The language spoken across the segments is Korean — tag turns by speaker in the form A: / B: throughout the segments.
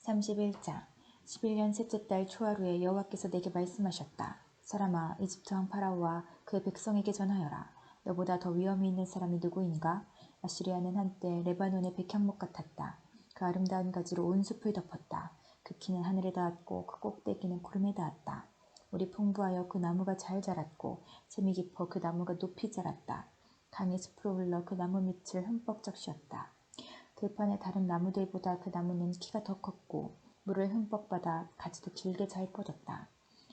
A: 31장 11년 셋째 달 초하루에 여호와께서 내게 말씀하셨다. 사람아, 이집트 왕 파라오와 그의 백성에게 전하여라. 너보다 더 위험이 있는 사람이 누구인가? 아시리아는 한때 레바논의 백향목 같았다. 그 아름다운 가지로 온 숲을 덮었다. 그 키는 하늘에 닿았고 그 꼭대기는 구름에 닿았다. 물이 풍부하여 그 나무가 잘 자랐고 샘이 깊어 그 나무가 높이 자랐다. 강이 숲으로 흘러 그 나무 밑을 흠뻑 적시었다. 들판의 다른 나무들보다 그 나무는 키가 더 컸고 물을 흠뻑 받아 가지도 길게 잘 뻗었다.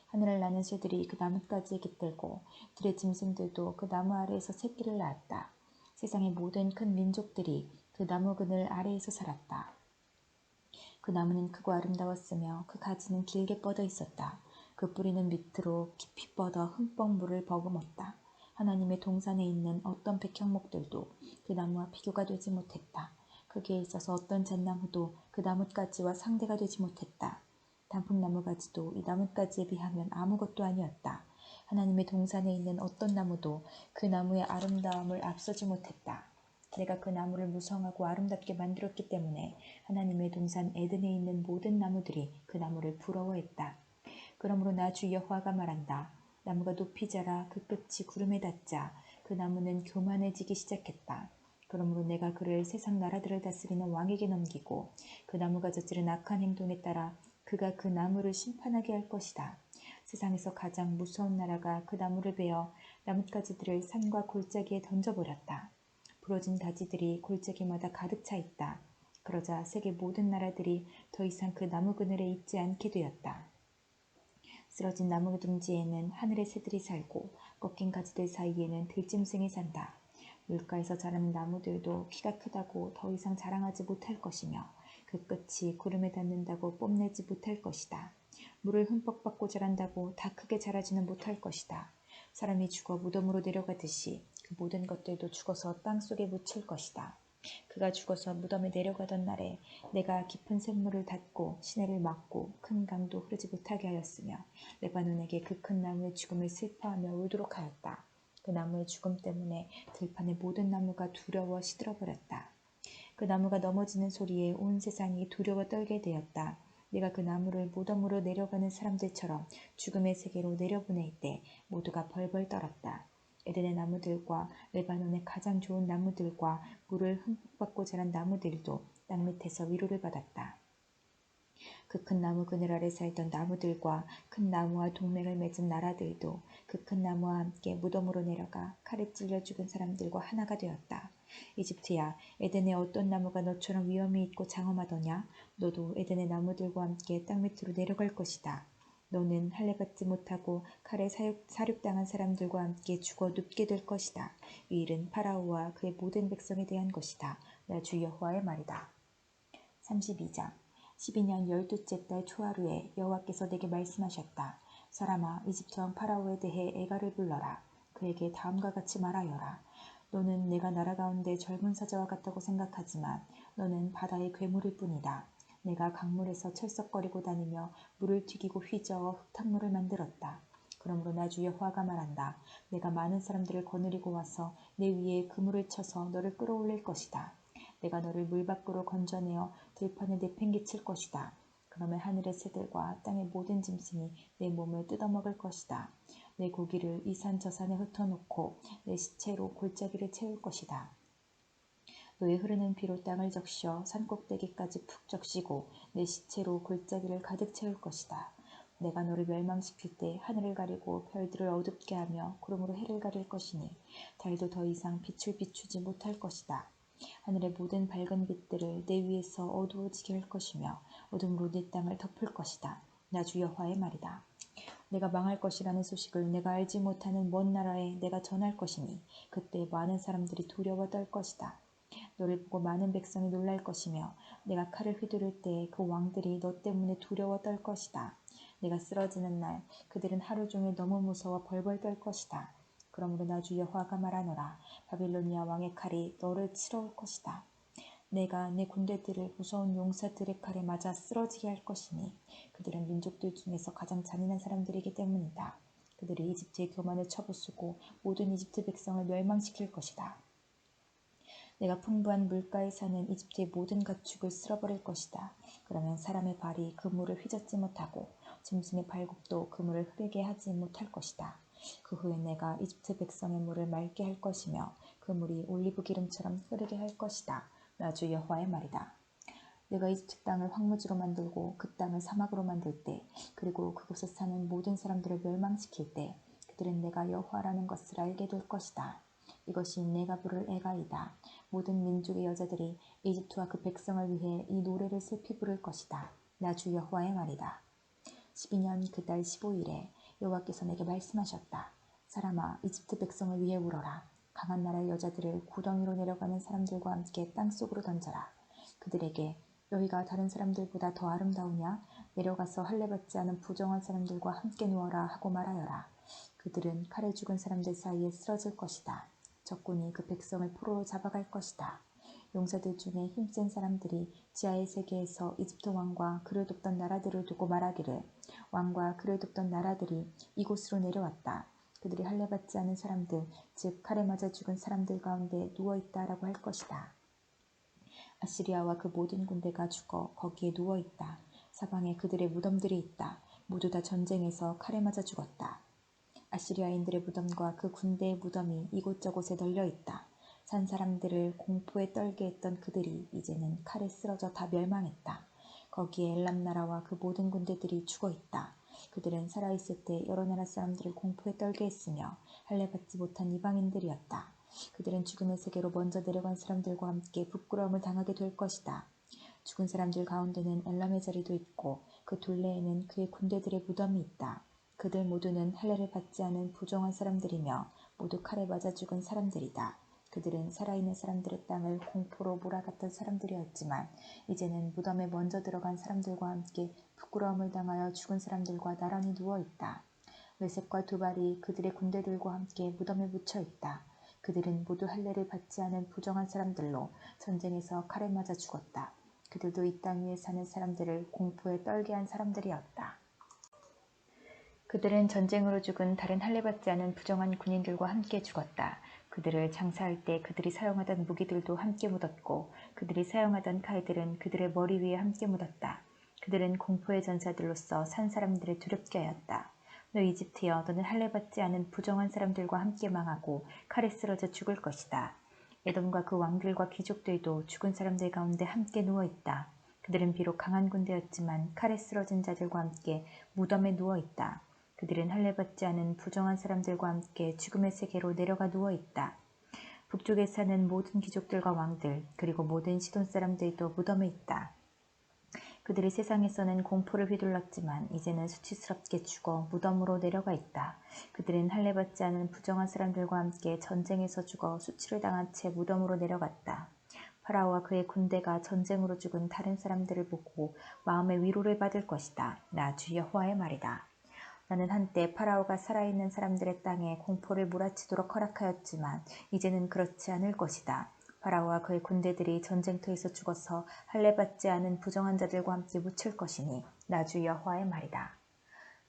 A: 하늘을 나는 새들이 그 나뭇가지에 깃들고 들의 짐승들도 그 나무 아래에서 새끼를 낳았다. 세상의 모든 큰 민족들이 그 나무 그늘 아래에서 살았다. 그 나무는 크고 아름다웠으며 그 가지는 길게 뻗어 있었다. 그 뿌리는 밑으로 깊이 뻗어 흠뻑 물을 머금었다. 하나님의 동산에 있는 어떤 백향목들도 그 나무와 비교가 되지 못했다. 거기에 있어서 어떤 잣나무도 그 나뭇가지와 상대가 되지 못했다. 단풍나무 가지도 이 나뭇가지에 비하면 아무것도 아니었다. 하나님의 동산에 있는 어떤 나무도 그 나무의 아름다움을 앞서지 못했다. 내가 그 나무를 무성하고 아름답게 만들었기 때문에 하나님의 동산 에덴에 있는 모든 나무들이 그 나무를 부러워했다. 그러므로 나 주 여호와가 말한다. 나무가 높이 자라 그 끝이 구름에 닿자 그 나무는 교만해지기 시작했다. 그러므로 내가 그를 세상 나라들을 다스리는 왕에게 넘기고 그 나무가 저지른 악한 행동에 따라 그가 그 나무를 심판하게 할 것이다. 세상에서 가장 무서운 나라가 그 나무를 베어 나뭇가지들을 산과 골짜기에 던져버렸다. 부러진 가지들이 골짜기마다 가득 차 있다. 그러자 세계 모든 나라들이 더 이상 그 나무 그늘에 있지 않게 되었다. 쓰러진 나무 둥지에는 하늘의 새들이 살고 꺾인 가지들 사이에는 들짐승이 산다. 물가에서 자라는 나무들도 키가 크다고 더 이상 자랑하지 못할 것이며 그 끝이 구름에 닿는다고 뽐내지 못할 것이다. 물을 흠뻑 받고 자란다고 다 크게 자라지는 못할 것이다. 사람이 죽어 무덤으로 내려가듯이 그 모든 것들도 죽어서 땅속에 묻힐 것이다. 그가 죽어서 무덤에 내려가던 날에 내가 깊은 샘물을 닫고 시내를 막고 큰 강도 흐르지 못하게 하였으며 레바논에게 그 큰 나무의 죽음을 슬퍼하며 울도록 하였다. 그 나무의 죽음 때문에 들판의 모든 나무가 두려워 시들어버렸다. 그 나무가 넘어지는 소리에 온 세상이 두려워 떨게 되었다. 내가 그 나무를 무덤으로 내려가는 사람들처럼 죽음의 세계로 내려보낼 때 모두가 벌벌 떨었다. 에덴의 나무들과 레바논의 가장 좋은 나무들과 물을 흠뻑 받고 자란 나무들도 땅 밑에서 위로를 받았다. 그 큰 나무 그늘 아래 살던 나무들과 큰 나무와 동맹을 맺은 나라들도 그 큰 나무와 함께 무덤으로 내려가 칼에 찔려 죽은 사람들과 하나가 되었다. 이집트야, 에덴의 어떤 나무가 너처럼 위험이 있고 장엄하더냐? 너도 에덴의 나무들과 함께 땅 밑으로 내려갈 것이다. 너는 할례받지 못하고 칼에 사륙당한 사람들과 함께 죽어 눕게 될 것이다. 이 일은 파라오와 그의 모든 백성에 대한 것이다. 나 주 여호와의 말이다. 32장 12년 12째 달 초하루에 여호와께서 내게 말씀하셨다. 사람아, 이집트 왕 파라오에 대해 애가를 불러라. 그에게 다음과 같이 말하여라. 너는 내가 나라 가운데 젊은 사자와 같다고 생각하지만 너는 바다의 괴물일 뿐이다. 내가 강물에서 철썩거리고 다니며 물을 튀기고 휘저어 흙탕물을 만들었다. 그러므로 나 주 여호와가 말한다. 내가 많은 사람들을 거느리고 와서 내 위에 그물을 쳐서 너를 끌어올릴 것이다. 내가 너를 물 밖으로 건져내어 들판에 내팽개칠 것이다. 그러면 하늘의 새들과 땅의 모든 짐승이 내 몸을 뜯어먹을 것이다. 내 고기를 이 산 저 산에 흩어놓고 내 시체로 골짜기를 채울 것이다. 너의 흐르는 피로 땅을 적셔 산꼭대기까지 푹 적시고 내 시체로 골짜기를 가득 채울 것이다. 내가 너를 멸망시킬 때 하늘을 가리고 별들을 어둡게 하며 구름으로 해를 가릴 것이니 달도 더 이상 빛을 비추지 못할 것이다. 하늘의 모든 밝은 빛들을 내 위에서 어두워지게 할 것이며 어둠으로 네 땅을 덮을 것이다. 나 주 여호와의 말이다. 내가 망할 것이라는 소식을 내가 알지 못하는 먼 나라에 내가 전할 것이니 그때 많은 사람들이 두려워 떨 것이다. 너를 보고 많은 백성이 놀랄 것이며 내가 칼을 휘두를 때 그 왕들이 너 때문에 두려워 떨 것이다. 내가 쓰러지는 날 그들은 하루 종일 너무 무서워 벌벌 떨 것이다. 그러므로 나 주 여호와가 말하노라. 바빌로니아 왕의 칼이 너를 치러 올 것이다. 내가 내 군대들을 무서운 용사들의 칼에 맞아 쓰러지게 할 것이니 그들은 민족들 중에서 가장 잔인한 사람들이기 때문이다. 그들이 이집트의 교만을 쳐부수고 모든 이집트 백성을 멸망시킬 것이다. 내가 풍부한 물가에 사는 이집트의 모든 가축을 쓸어버릴 것이다. 그러면 사람의 발이 그 물을 휘젓지 못하고 짐승의 발굽도 그 물을 흐르게 하지 못할 것이다. 그 후에 내가 이집트 백성의 물을 맑게 할 것이며 그 물이 올리브 기름처럼 흐르게 할 것이다. 나 주 여호와의 말이다. 내가 이집트 땅을 황무지로 만들고 그 땅을 사막으로 만들 때 그리고 그곳에 사는 모든 사람들을 멸망시킬 때 그들은 내가 여호와라는 것을 알게 될 것이다. 이것이 내가 부를 애가이다. 모든 민족의 여자들이 이집트와 그 백성을 위해 이 노래를 슬피 부를 것이다. 나 주 여호와의 말이다. 12년 그 달 15일에 여호와께서 내게 말씀하셨다. 사람아, 이집트 백성을 위해 울어라. 강한 나라의 여자들을 구덩이로 내려가는 사람들과 함께 땅속으로 던져라. 그들에게 너희가 다른 사람들보다 더 아름다우냐? 내려가서 할례 받지 않은 부정한 사람들과 함께 누워라 하고 말하여라. 그들은 칼에 죽은 사람들 사이에 쓰러질 것이다. 적군이 그 백성을 포로로 잡아갈 것이다. 용사들 중에 힘센 사람들이 지하의 세계에서 이집트 왕과 그를 돕던 나라들을 두고 말하기를 왕과 그를 돕던 나라들이 이곳으로 내려왔다. 그들이 할례 받지 않은 사람들, 즉 칼에 맞아 죽은 사람들 가운데 누워있다라고 할 것이다. 아시리아와 그 모든 군대가 죽어 거기에 누워있다. 사방에 그들의 무덤들이 있다. 모두 다 전쟁에서 칼에 맞아 죽었다. 아시리아인들의 무덤과 그 군대의 무덤이 이곳저곳에 널려있다. 산 사람들을 공포에 떨게 했던 그들이 이제는 칼에 쓰러져 다 멸망했다. 거기에 엘람 나라와 그 모든 군대들이 죽어있다. 그들은 살아있을 때 여러 나라 사람들을 공포에 떨게 했으며 할례 받지 못한 이방인들이었다. 그들은 죽음의 세계로 먼저 내려간 사람들과 함께 부끄러움을 당하게 될 것이다. 죽은 사람들 가운데는 엘람의 자리도 있고 그 둘레에는 그의 군대들의 무덤이 있다. 그들 모두는 할례를 받지 않은 부정한 사람들이며 모두 칼에 맞아 죽은 사람들이다. 그들은 살아있는 사람들의 땅을 공포로 몰아갔던 사람들이었지만 이제는 무덤에 먼저 들어간 사람들과 함께 부끄러움을 당하여 죽은 사람들과 나란히 누워있다. 메섹과 두발이 그들의 군대들과 함께 무덤에 묻혀있다. 그들은 모두 할례를 받지 않은 부정한 사람들로 전쟁에서 칼에 맞아 죽었다. 그들도 이 땅 위에 사는 사람들을 공포에 떨게 한 사람들이었다. 그들은 전쟁으로 죽은 다른 할례 받지 않은 부정한 군인들과 함께 죽었다. 그들을 장사할 때 그들이 사용하던 무기들도 함께 묻었고 그들이 사용하던 칼들은 그들의 머리 위에 함께 묻었다. 그들은 공포의 전사들로서 산 사람들을 두렵게 하였다. 너 이집트여, 너는 할례 받지 않은 부정한 사람들과 함께 망하고 칼에 쓰러져 죽을 것이다. 에돔과 그 왕들과 귀족들도 죽은 사람들 가운데 함께 누워있다. 그들은 비록 강한 군대였지만 칼에 쓰러진 자들과 함께 무덤에 누워있다. 그들은 할례 받지 않은 부정한 사람들과 함께 죽음의 세계로 내려가 누워있다. 북쪽에 사는 모든 귀족들과 왕들 그리고 모든 시돈 사람들도 무덤에 있다. 그들이 세상에서는 공포를 휘둘렀지만 이제는 수치스럽게 죽어 무덤으로 내려가 있다. 그들은 할례 받지 않은 부정한 사람들과 함께 전쟁에서 죽어 수치를 당한 채 무덤으로 내려갔다. 파라오와 그의 군대가 전쟁으로 죽은 다른 사람들을 보고 마음의 위로를 받을 것이다. 나 주 여호와의 말이다. 나는 한때 파라오가 살아있는 사람들의 땅에 공포를 몰아치도록 허락하였지만 이제는 그렇지 않을 것이다. 파라오와 그의 군대들이 전쟁터에서 죽어서 할례 받지 않은 부정한 자들과 함께 묻힐 것이니 나 주 여호와의 말이다.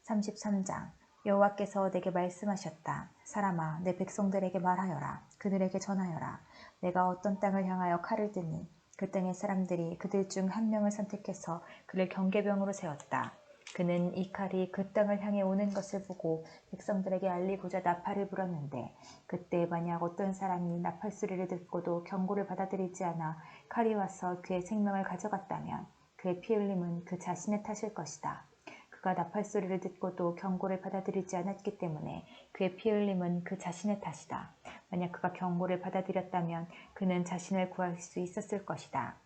A: 33장 여호와께서 내게 말씀하셨다. 사람아, 내 백성들에게 말하여라. 그들에게 전하여라. 내가 어떤 땅을 향하여 칼을 드니 그 땅의 사람들이 그들 중 한 명을 선택해서 그를 경계병으로 세웠다. 그는 이 칼이 그 땅을 향해 오는 것을 보고 백성들에게 알리고자 나팔을 불었는데 그때 만약 어떤 사람이 나팔 소리를 듣고도 경고를 받아들이지 않아 칼이 와서 그의 생명을 가져갔다면 그의 피 흘림은 그 자신의 탓일 것이다. 그가 나팔 소리를 듣고도 경고를 받아들이지 않았기 때문에 그의 피 흘림은 그 자신의 탓이다. 만약 그가 경고를 받아들였다면 그는 자신을 구할 수 있었을 것이다.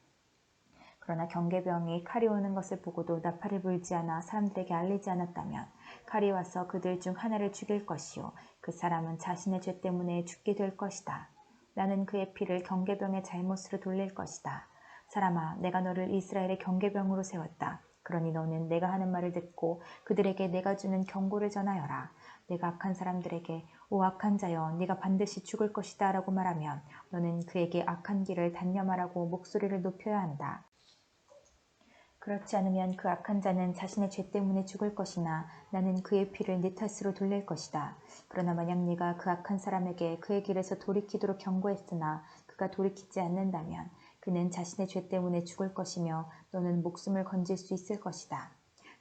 A: 그러나 경계병이 칼이 오는 것을 보고도 나팔을 불지 않아 사람들에게 알리지 않았다면 칼이 와서 그들 중 하나를 죽일 것이요 그 사람은 자신의 죄 때문에 죽게 될 것이다. 나는 그의 피를 경계병의 잘못으로 돌릴 것이다. 사람아, 내가 너를 이스라엘의 경계병으로 세웠다. 그러니 너는 내가 하는 말을 듣고 그들에게 내가 주는 경고를 전하여라. 내가 악한 사람들에게 오 악한 자여, 네가 반드시 죽을 것이다 라고 말하면 너는 그에게 악한 길을 단념하라고 목소리를 높여야 한다. 그렇지 않으면 그 악한 자는 자신의 죄 때문에 죽을 것이나 나는 그의 피를 네 탓으로 돌릴 것이다. 그러나 만약 네가 그 악한 사람에게 그의 길에서 돌이키도록 경고했으나 그가 돌이키지 않는다면 그는 자신의 죄 때문에 죽을 것이며 너는 목숨을 건질 수 있을 것이다.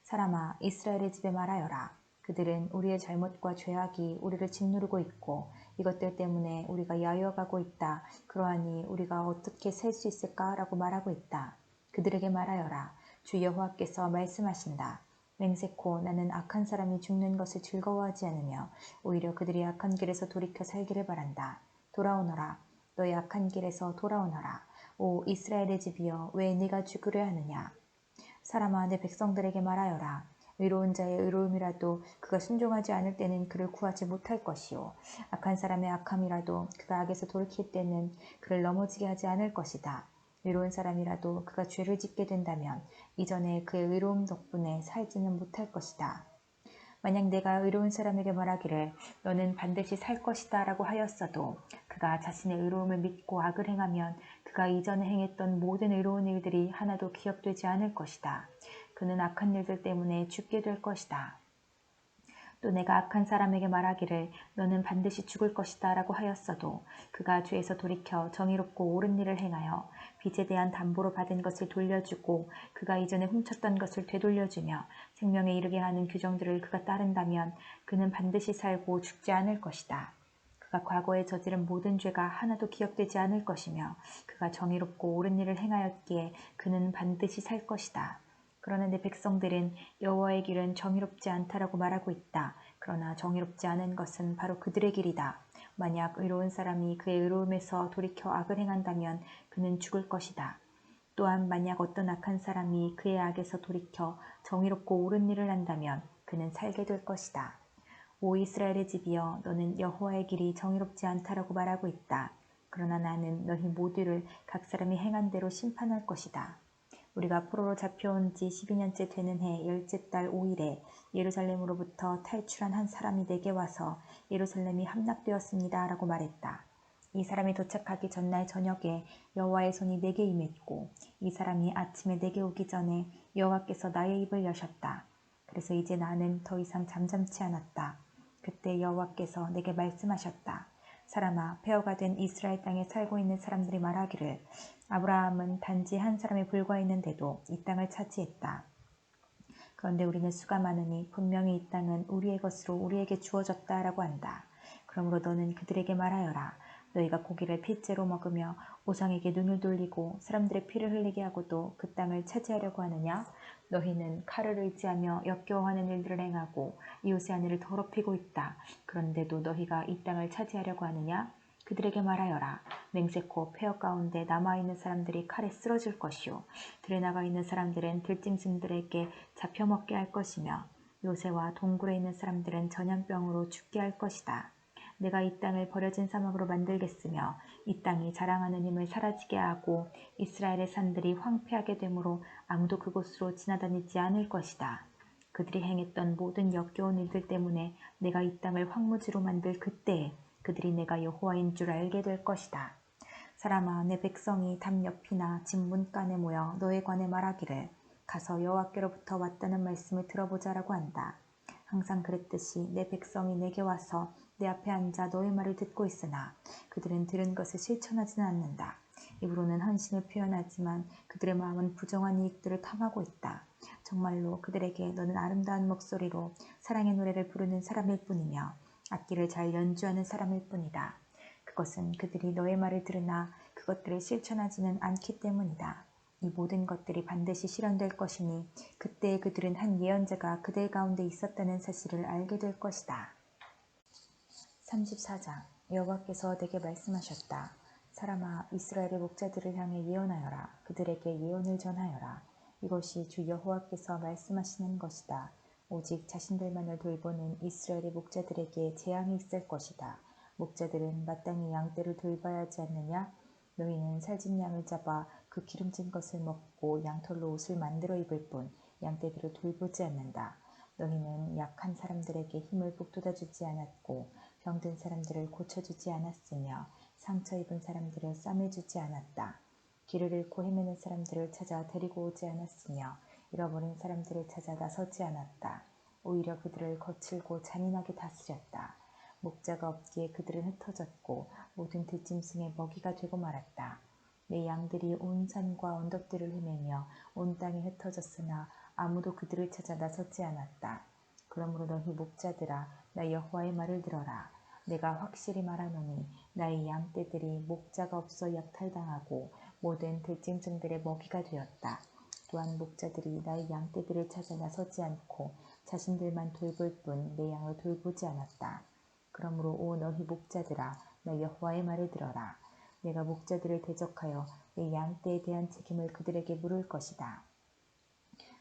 A: 사람아, 이스라엘의 집에 말하여라. 그들은 우리의 잘못과 죄악이 우리를 짓누르고 있고 이것들 때문에 우리가 야유어가고 있다. 그러하니 우리가 어떻게 살 수 있을까? 라고 말하고 있다. 그들에게 말하여라. 주 여호와께서 말씀하신다. 맹세코 나는 악한 사람이 죽는 것을 즐거워하지 않으며 오히려 그들이 악한 길에서 돌이켜 살기를 바란다. 돌아오너라. 너의 악한 길에서 돌아오너라. 오 이스라엘의 집이여 왜 네가 죽으려 하느냐. 사람아 내 백성들에게 말하여라. 의로운 자의 의로움이라도 그가 순종하지 않을 때는 그를 구하지 못할 것이요 악한 사람의 악함이라도 그가 악에서 돌이킬 때는 그를 넘어지게 하지 않을 것이다. 의로운 사람이라도 그가 죄를 짓게 된다면 이전에 그의 의로움 덕분에 살지는 못할 것이다. 만약 내가 의로운 사람에게 말하기를 너는 반드시 살 것이다 라고 하였어도 그가 자신의 의로움을 믿고 악을 행하면 그가 이전에 행했던 모든 의로운 일들이 하나도 기억되지 않을 것이다. 그는 악한 일들 때문에 죽게 될 것이다. 또 내가 악한 사람에게 말하기를 너는 반드시 죽을 것이다 라고 하였어도 그가 죄에서 돌이켜 정의롭고 옳은 일을 행하여 빚에 대한 담보로 받은 것을 돌려주고 그가 이전에 훔쳤던 것을 되돌려주며 생명에 이르게 하는 규정들을 그가 따른다면 그는 반드시 살고 죽지 않을 것이다. 그가 과거에 저지른 모든 죄가 하나도 기억되지 않을 것이며 그가 정의롭고 옳은 일을 행하였기에 그는 반드시 살 것이다. 그러나 내 백성들은 여호와의 길은 정의롭지 않다라고 말하고 있다. 그러나 정의롭지 않은 것은 바로 그들의 길이다. 만약 의로운 사람이 그의 의로움에서 돌이켜 악을 행한다면 그는 죽을 것이다. 또한 만약 어떤 악한 사람이 그의 악에서 돌이켜 정의롭고 옳은 일을 한다면 그는 살게 될 것이다. 오 이스라엘의 집이여 너는 여호와의 길이 정의롭지 않다라고 말하고 있다. 그러나 나는 너희 모두를 각 사람이 행한 대로 심판할 것이다. 우리가 포로로 잡혀온 지 12년째 되는 해 열째 달 5일에 예루살렘으로부터 탈출한 한 사람이 내게 와서 예루살렘이 함락되었습니다 라고 말했다. 이 사람이 도착하기 전날 저녁에 여호와의 손이 내게 임했고 이 사람이 아침에 내게 오기 전에 여호와께서 나의 입을 여셨다. 그래서 이제 나는 더 이상 잠잠치 않았다. 그때 여호와께서 내게 말씀하셨다. 사람아, 폐허가 된 이스라엘 땅에 살고 있는 사람들이 말하기를 아브라함은 단지 한 사람에 불과했는데도 이 땅을 차지했다. 그런데 우리는 수가 많으니 분명히 이 땅은 우리의 것으로 우리에게 주어졌다라고 한다. 그러므로 너는 그들에게 말하여라. 너희가 고기를 핏째로 먹으며 우상에게 눈을 돌리고 사람들의 피를 흘리게 하고도 그 땅을 차지하려고 하느냐? 너희는 칼을 의지하며 역겨워하는 일들을 행하고 이웃의 아내를 더럽히고 있다. 그런데도 너희가 이 땅을 차지하려고 하느냐? 그들에게 말하여라. 맹세코 폐허 가운데 남아있는 사람들이 칼에 쓰러질 것이요 들에 나가 있는 사람들은 들짐승들에게 잡혀먹게 할 것이며 요새와 동굴에 있는 사람들은 전염병으로 죽게 할 것이다. 내가 이 땅을 버려진 사막으로 만들겠으며 이 땅이 자랑하는 힘을 사라지게 하고 이스라엘의 산들이 황폐하게 되므로 아무도 그곳으로 지나다니지 않을 것이다. 그들이 행했던 모든 역겨운 일들 때문에 내가 이 땅을 황무지로 만들 그때에 그들이 내가 여호와인 줄 알게 될 것이다. 사람아, 내 백성이 담 옆이나 집 문간에 모여 너에 관해 말하기를 가서 여호와께로부터 왔다는 말씀을 들어보자라고 한다. 항상 그랬듯이 내 백성이 내게 와서 내 앞에 앉아 너의 말을 듣고 있으나 그들은 들은 것을 실천하지는 않는다. 입으로는 헌신을 표현하지만 그들의 마음은 부정한 이익들을 탐하고 있다. 정말로 그들에게 너는 아름다운 목소리로 사랑의 노래를 부르는 사람일 뿐이며 악기를 잘 연주하는 사람일 뿐이다. 그것은 그들이 너의 말을 들으나 그것들을 실천하지는 않기 때문이다. 이 모든 것들이 반드시 실현될 것이니 그때 그들은 한 예언자가 그들 가운데 있었다는 사실을 알게 될 것이다. 34장 여호와께서 내게 말씀하셨다. 사람아, 이스라엘의 목자들을 향해 예언하여라. 그들에게 예언을 전하여라. 이것이 주 여호와께서 말씀하시는 것이다. 오직 자신들만을 돌보는 이스라엘의 목자들에게 재앙이 있을 것이다. 목자들은 마땅히 양떼를 돌봐야 하지 않느냐? 너희는 살찐 양을 잡아 그 기름진 것을 먹고 양털로 옷을 만들어 입을 뿐 양떼들을 돌보지 않는다. 너희는 약한 사람들에게 힘을 북돋아주지 않았고 병든 사람들을 고쳐주지 않았으며 상처 입은 사람들을 싸매주지 않았다. 길을 잃고 헤매는 사람들을 찾아 데리고 오지 않았으며 잃어버린 사람들을 찾아 나서지 않았다. 오히려 그들을 거칠고 잔인하게 다스렸다. 목자가 없기에 그들은 흩어졌고 모든 들짐승의 먹이가 되고 말았다. 내 양들이 온 산과 언덕들을 헤매며 온 땅에 흩어졌으나 아무도 그들을 찾아 나서지 않았다. 그러므로 너희 목자들아, 나 여호와의 말을 들어라. 내가 확실히 말하노니 나의 양떼들이 목자가 없어 약탈당하고 모든 들짐승들의 먹이가 되었다. 또한 목자들이 나의 양떼들을 찾아 나서지 않고 자신들만 돌볼 뿐 내 양을 돌보지 않았다. 그러므로 오 너희 목자들아, 나 여호와의 말을 들어라. 내가 목자들을 대적하여 내 양떼에 대한 책임을 그들에게 물을 것이다.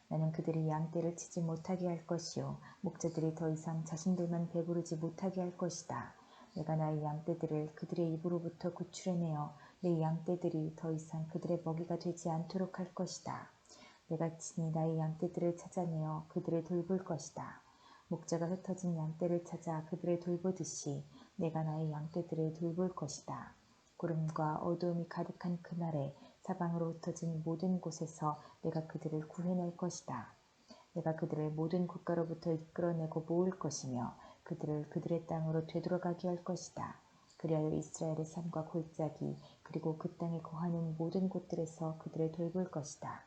A: 나는 그들이 양떼를 치지 못하게 할 것이요 목자들이 더 이상 자신들만 배부르지 못하게 할 것이다. 내가 나의 양떼들을 그들의 입으로부터 구출해내어 내 양떼들이 더 이상 그들의 먹이가 되지 않도록 할 것이다. 내가 친히 나의 양떼들을 찾아내어 그들을 돌볼 것이다. 목자가 흩어진 양떼를 찾아 그들을 돌보듯이 내가 나의 양떼들을 돌볼 것이다. 구름과 어두움이 가득한 그날에 사방으로 흩어진 모든 곳에서 내가 그들을 구해낼 것이다. 내가 그들을 모든 국가로부터 이끌어내고 모을 것이며 그들을 그들의 땅으로 되돌아가게 할 것이다. 그리하여 이스라엘의 산과 골짜기 그리고 그 땅에 거하는 모든 곳들에서 그들을 돌볼 것이다.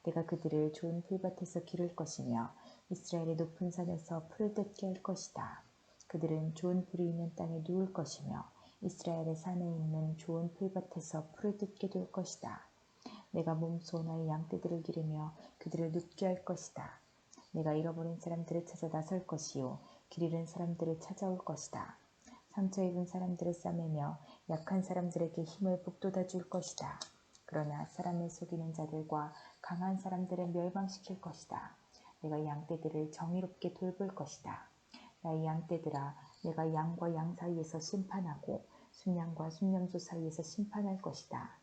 A: 내가 그들을 좋은 풀밭에서 기를 것이며 이스라엘의 높은 산에서 풀을 뜯게 할 것이다. 그들은 좋은 풀이 있는 땅에 누울 것이며 이스라엘의 산에 있는 좋은 풀밭에서 풀을 뜯게 될 것이다. 내가 몸소 나의 양떼들을 기르며 그들을 눕게 할 것이다. 내가 잃어버린 사람들을 찾아 나설 것이요 길 잃은 사람들을 찾아올 것이다. 상처 입은 사람들을 싸매며 약한 사람들에게 힘을 북돋아 줄 것이다. 그러나 사람을 속이는 자들과 강한 사람들을 멸망시킬 것이다. 내가 양떼들을 정의롭게 돌볼 것이다. 나의 양떼들아, 내가 양과 양 사이에서 심판하고 순양과 순양소 사이에서 심판할 것이다.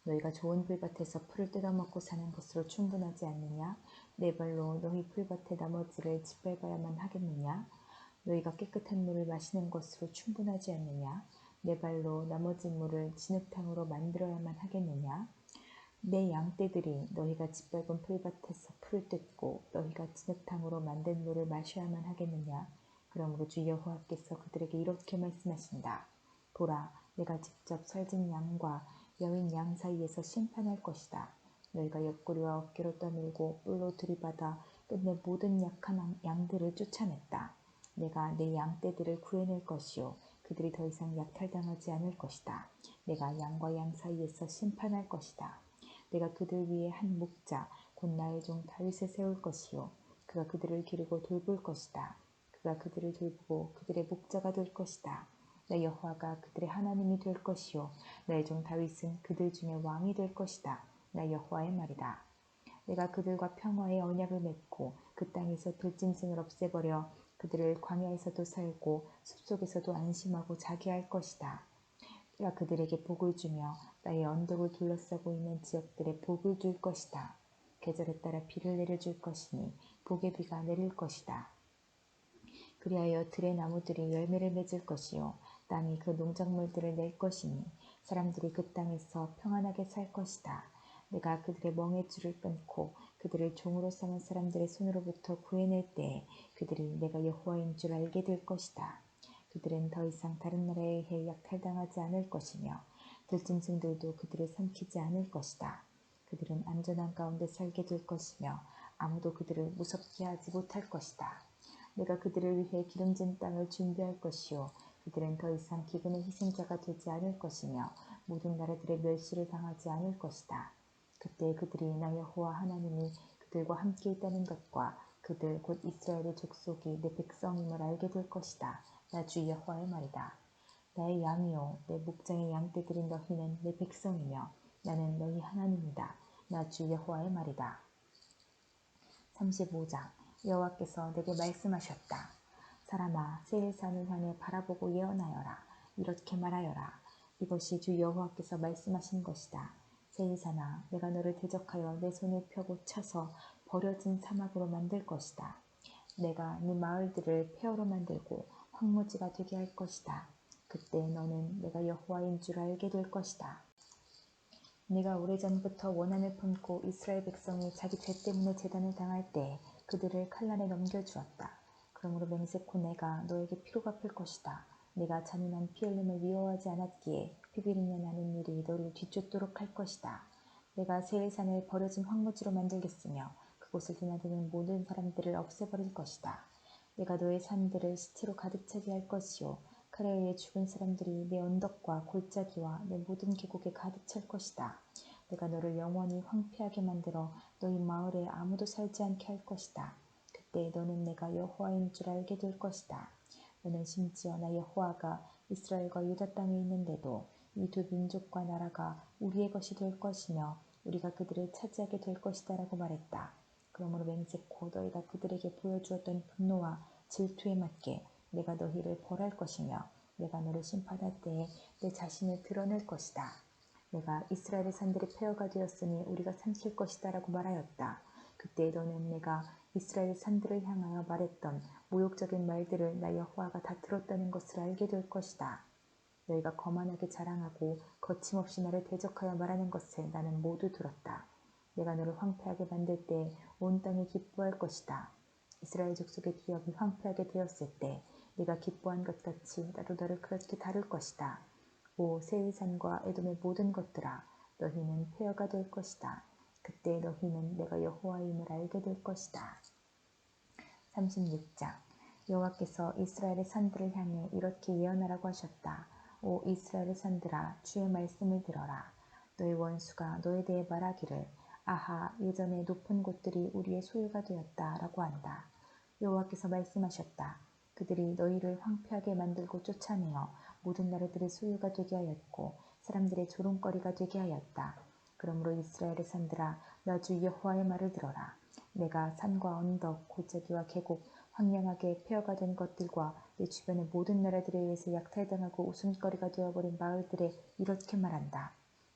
A: 너희가 좋은 풀밭에서 풀을 뜯어먹고 사는 것으로 충분하지 않느냐? 네 발로 너희 풀밭의 나머지를 짓밟아야만 하겠느냐? 너희가 깨끗한 물을 마시는 것으로 충분하지 않느냐? 네 발로 나머지 물을 진흙탕으로 만들어야만 하겠느냐? 내 양떼들이 너희가 짓밟은 풀밭에서 풀을 뜯고 너희가 진흙탕으로 만든 물을 마셔야만 하겠느냐? 그러므로 주 여호와께서 그들에게 이렇게 말씀하신다. 보라, 내가 직접 살진 양과 여인 양 사이에서 심판할 것이다. 너희가 옆구리와 어깨로 떠밀고 뿔로 들이받아 끝내 모든 약한 양들을 쫓아냈다. 내가 내 양떼들을 구해낼 것이요 그들이 더 이상 약탈당하지 않을 것이다. 내가 양과 양 사이에서 심판할 것이다. 내가 그들 위에 한 목자 곧 나의 종 다윗을 세울 것이요 그가 그들을 기르고 돌볼 것이다. 그가 그들을 돌보고 그들의 목자가 될 것이다. 나 여호와가 그들의 하나님이 될 것이요 나의 종 다윗은 그들 중에 왕이 될 것이다. 나 여호와의 말이다. 내가 그들과 평화의 언약을 맺고 그 땅에서 들짐승을 없애버려 그들을 광야에서도 살고 숲속에서도 안심하고 자게 할 것이다. 내가 그들에게 복을 주며 나의 언덕을 둘러싸고 있는 지역들에 복을 줄 것이다. 계절에 따라 비를 내려줄 것이니 복의 비가 내릴 것이다. 그리하여 들의 나무들이 열매를 맺을 것이요 땅이 그 농작물들을 낼 것이니 사람들이 그 땅에서 평안하게 살 것이다. 내가 그들의 멍에줄을 끊고 그들을 종으로 삼은 사람들의 손으로부터 구해낼 때에 그들이 내가 여호와인 줄 알게 될 것이다. 그들은 더 이상 다른 나라에 의해 약탈당하지 않을 것이며 들짐승들도 그들을 삼키지 않을 것이다. 그들은 안전한 가운데 살게 될 것이며 아무도 그들을 무섭게 하지 못할 것이다. 내가 그들을 위해 기름진 땅을 준비할 것이요 그들은 더 이상 기근의 희생자가 되지 않을 것이며 모든 나라들의 멸시를 당하지 않을 것이다. 그때 그들이 나 여호와 하나님이 그들과 함께 있다는 것과 그들 곧 이스라엘의 족속이 내 백성임을 알게 될 것이다. 나 주 여호와의 말이다. 나의 양이요 내 목장의 양떼들인 너희는 내 백성이며 나는 너희 하나님이다. 나 주 여호와의 말이다. 35장 여호와께서 내게 말씀하셨다. 사람아, 세일산을 향해 바라보고 예언하여라. 이렇게 말하여라. 이것이 주 여호와께서 말씀하신 것이다. 세일산아, 내가 너를 대적하여 내 손을 펴고 쳐서 버려진 사막으로 만들 것이다. 내가 네 마을들을 폐허로 만들고 황무지가 되게 할 것이다. 그때 너는 내가 여호와인 줄 알게 될 것이다. 네가 오래전부터 원한을 품고 이스라엘 백성이 자기 죄 때문에 재단을 당할 때 그들을 칼날에 넘겨주었다. 그러므로 맹세코 내가 너에게 피로 갚을 것이다. 내가 잔인한 피 흘림을 미워하지 않았기에 피비린내 나는 일이 너를 뒤쫓도록 할 것이다. 내가 세일산을 버려진 황무지로 만들겠으며 그곳을 드나드는 모든 사람들을 없애버릴 것이다. 내가 너의 산들을 시체로 가득 차게 할 것이요 칼에 의해 죽은 사람들이 내 언덕과 골짜기와 내 모든 계곡에 가득 찰 것이다. 내가 너를 영원히 황폐하게 만들어 너희 마을에 아무도 살지 않게 할 것이다. 그때 너는 내가 여호와인 줄 알게 될 것이다. 너는 심지어 나 여호와가 이스라엘과 유다 땅에 있는데도 이 두 민족과 나라가 우리의 것이 될 것이며 우리가 그들을 차지하게 될 것이다 라고 말했다. 그러므로 맹세코 너희가 그들에게 보여주었던 분노와 질투에 맞게 내가 너희를 벌할 것이며 내가 너를 심판할 때에 내 자신을 드러낼 것이다. 내가 이스라엘의 산들이 폐허가 되었으니 우리가 삼킬 것이다 라고 말하였다. 그때 너는 내가 이스라엘 산들을 향하여 말했던 모욕적인 말들을 나 여호와가 다 들었다는 것을 알게 될 것이다. 너희가 거만하게 자랑하고 거침없이 나를 대적하여 말하는 것을 나는 모두 들었다. 내가 너를 황폐하게 만들 때 온 땅이 기뻐할 것이다. 이스라엘 족속의 기업이 황폐하게 되었을 때 네가 기뻐한 것 같이 나도 너를 그렇게 다룰 것이다. 오 세일산과 에돔의 모든 것들아 너희는 폐허가 될 것이다. 그때 너희는 내가 여호와임을 알게 될 것이다. 36장 여호와께서 이스라엘의 산들을 향해 이렇게 예언하라고 하셨다. 오 이스라엘의 산들아 주의 말씀을 들어라. 너희 원수가 너에 대해 말하기를 아하 예전에 높은 곳들이 우리의 소유가 되었다 라고 한다. 여호와께서 말씀하셨다. 그들이 너희를 황폐하게 만들고 쫓아내어 모든 나라들의 소유가 되게 하였고 사람들의 조롱거리가 되게 하였다. 그러므로 이스라엘의 산들아 나 주 여호와의 말을 들어라. 내가 산과 언덕, 골짜기와 계곡, 황량하게 폐허가 된 것들과 내 주변의 모든 나라들에 의해서 약탈당하고 웃음거리가 되어버린 마을들에 이렇게 말한다.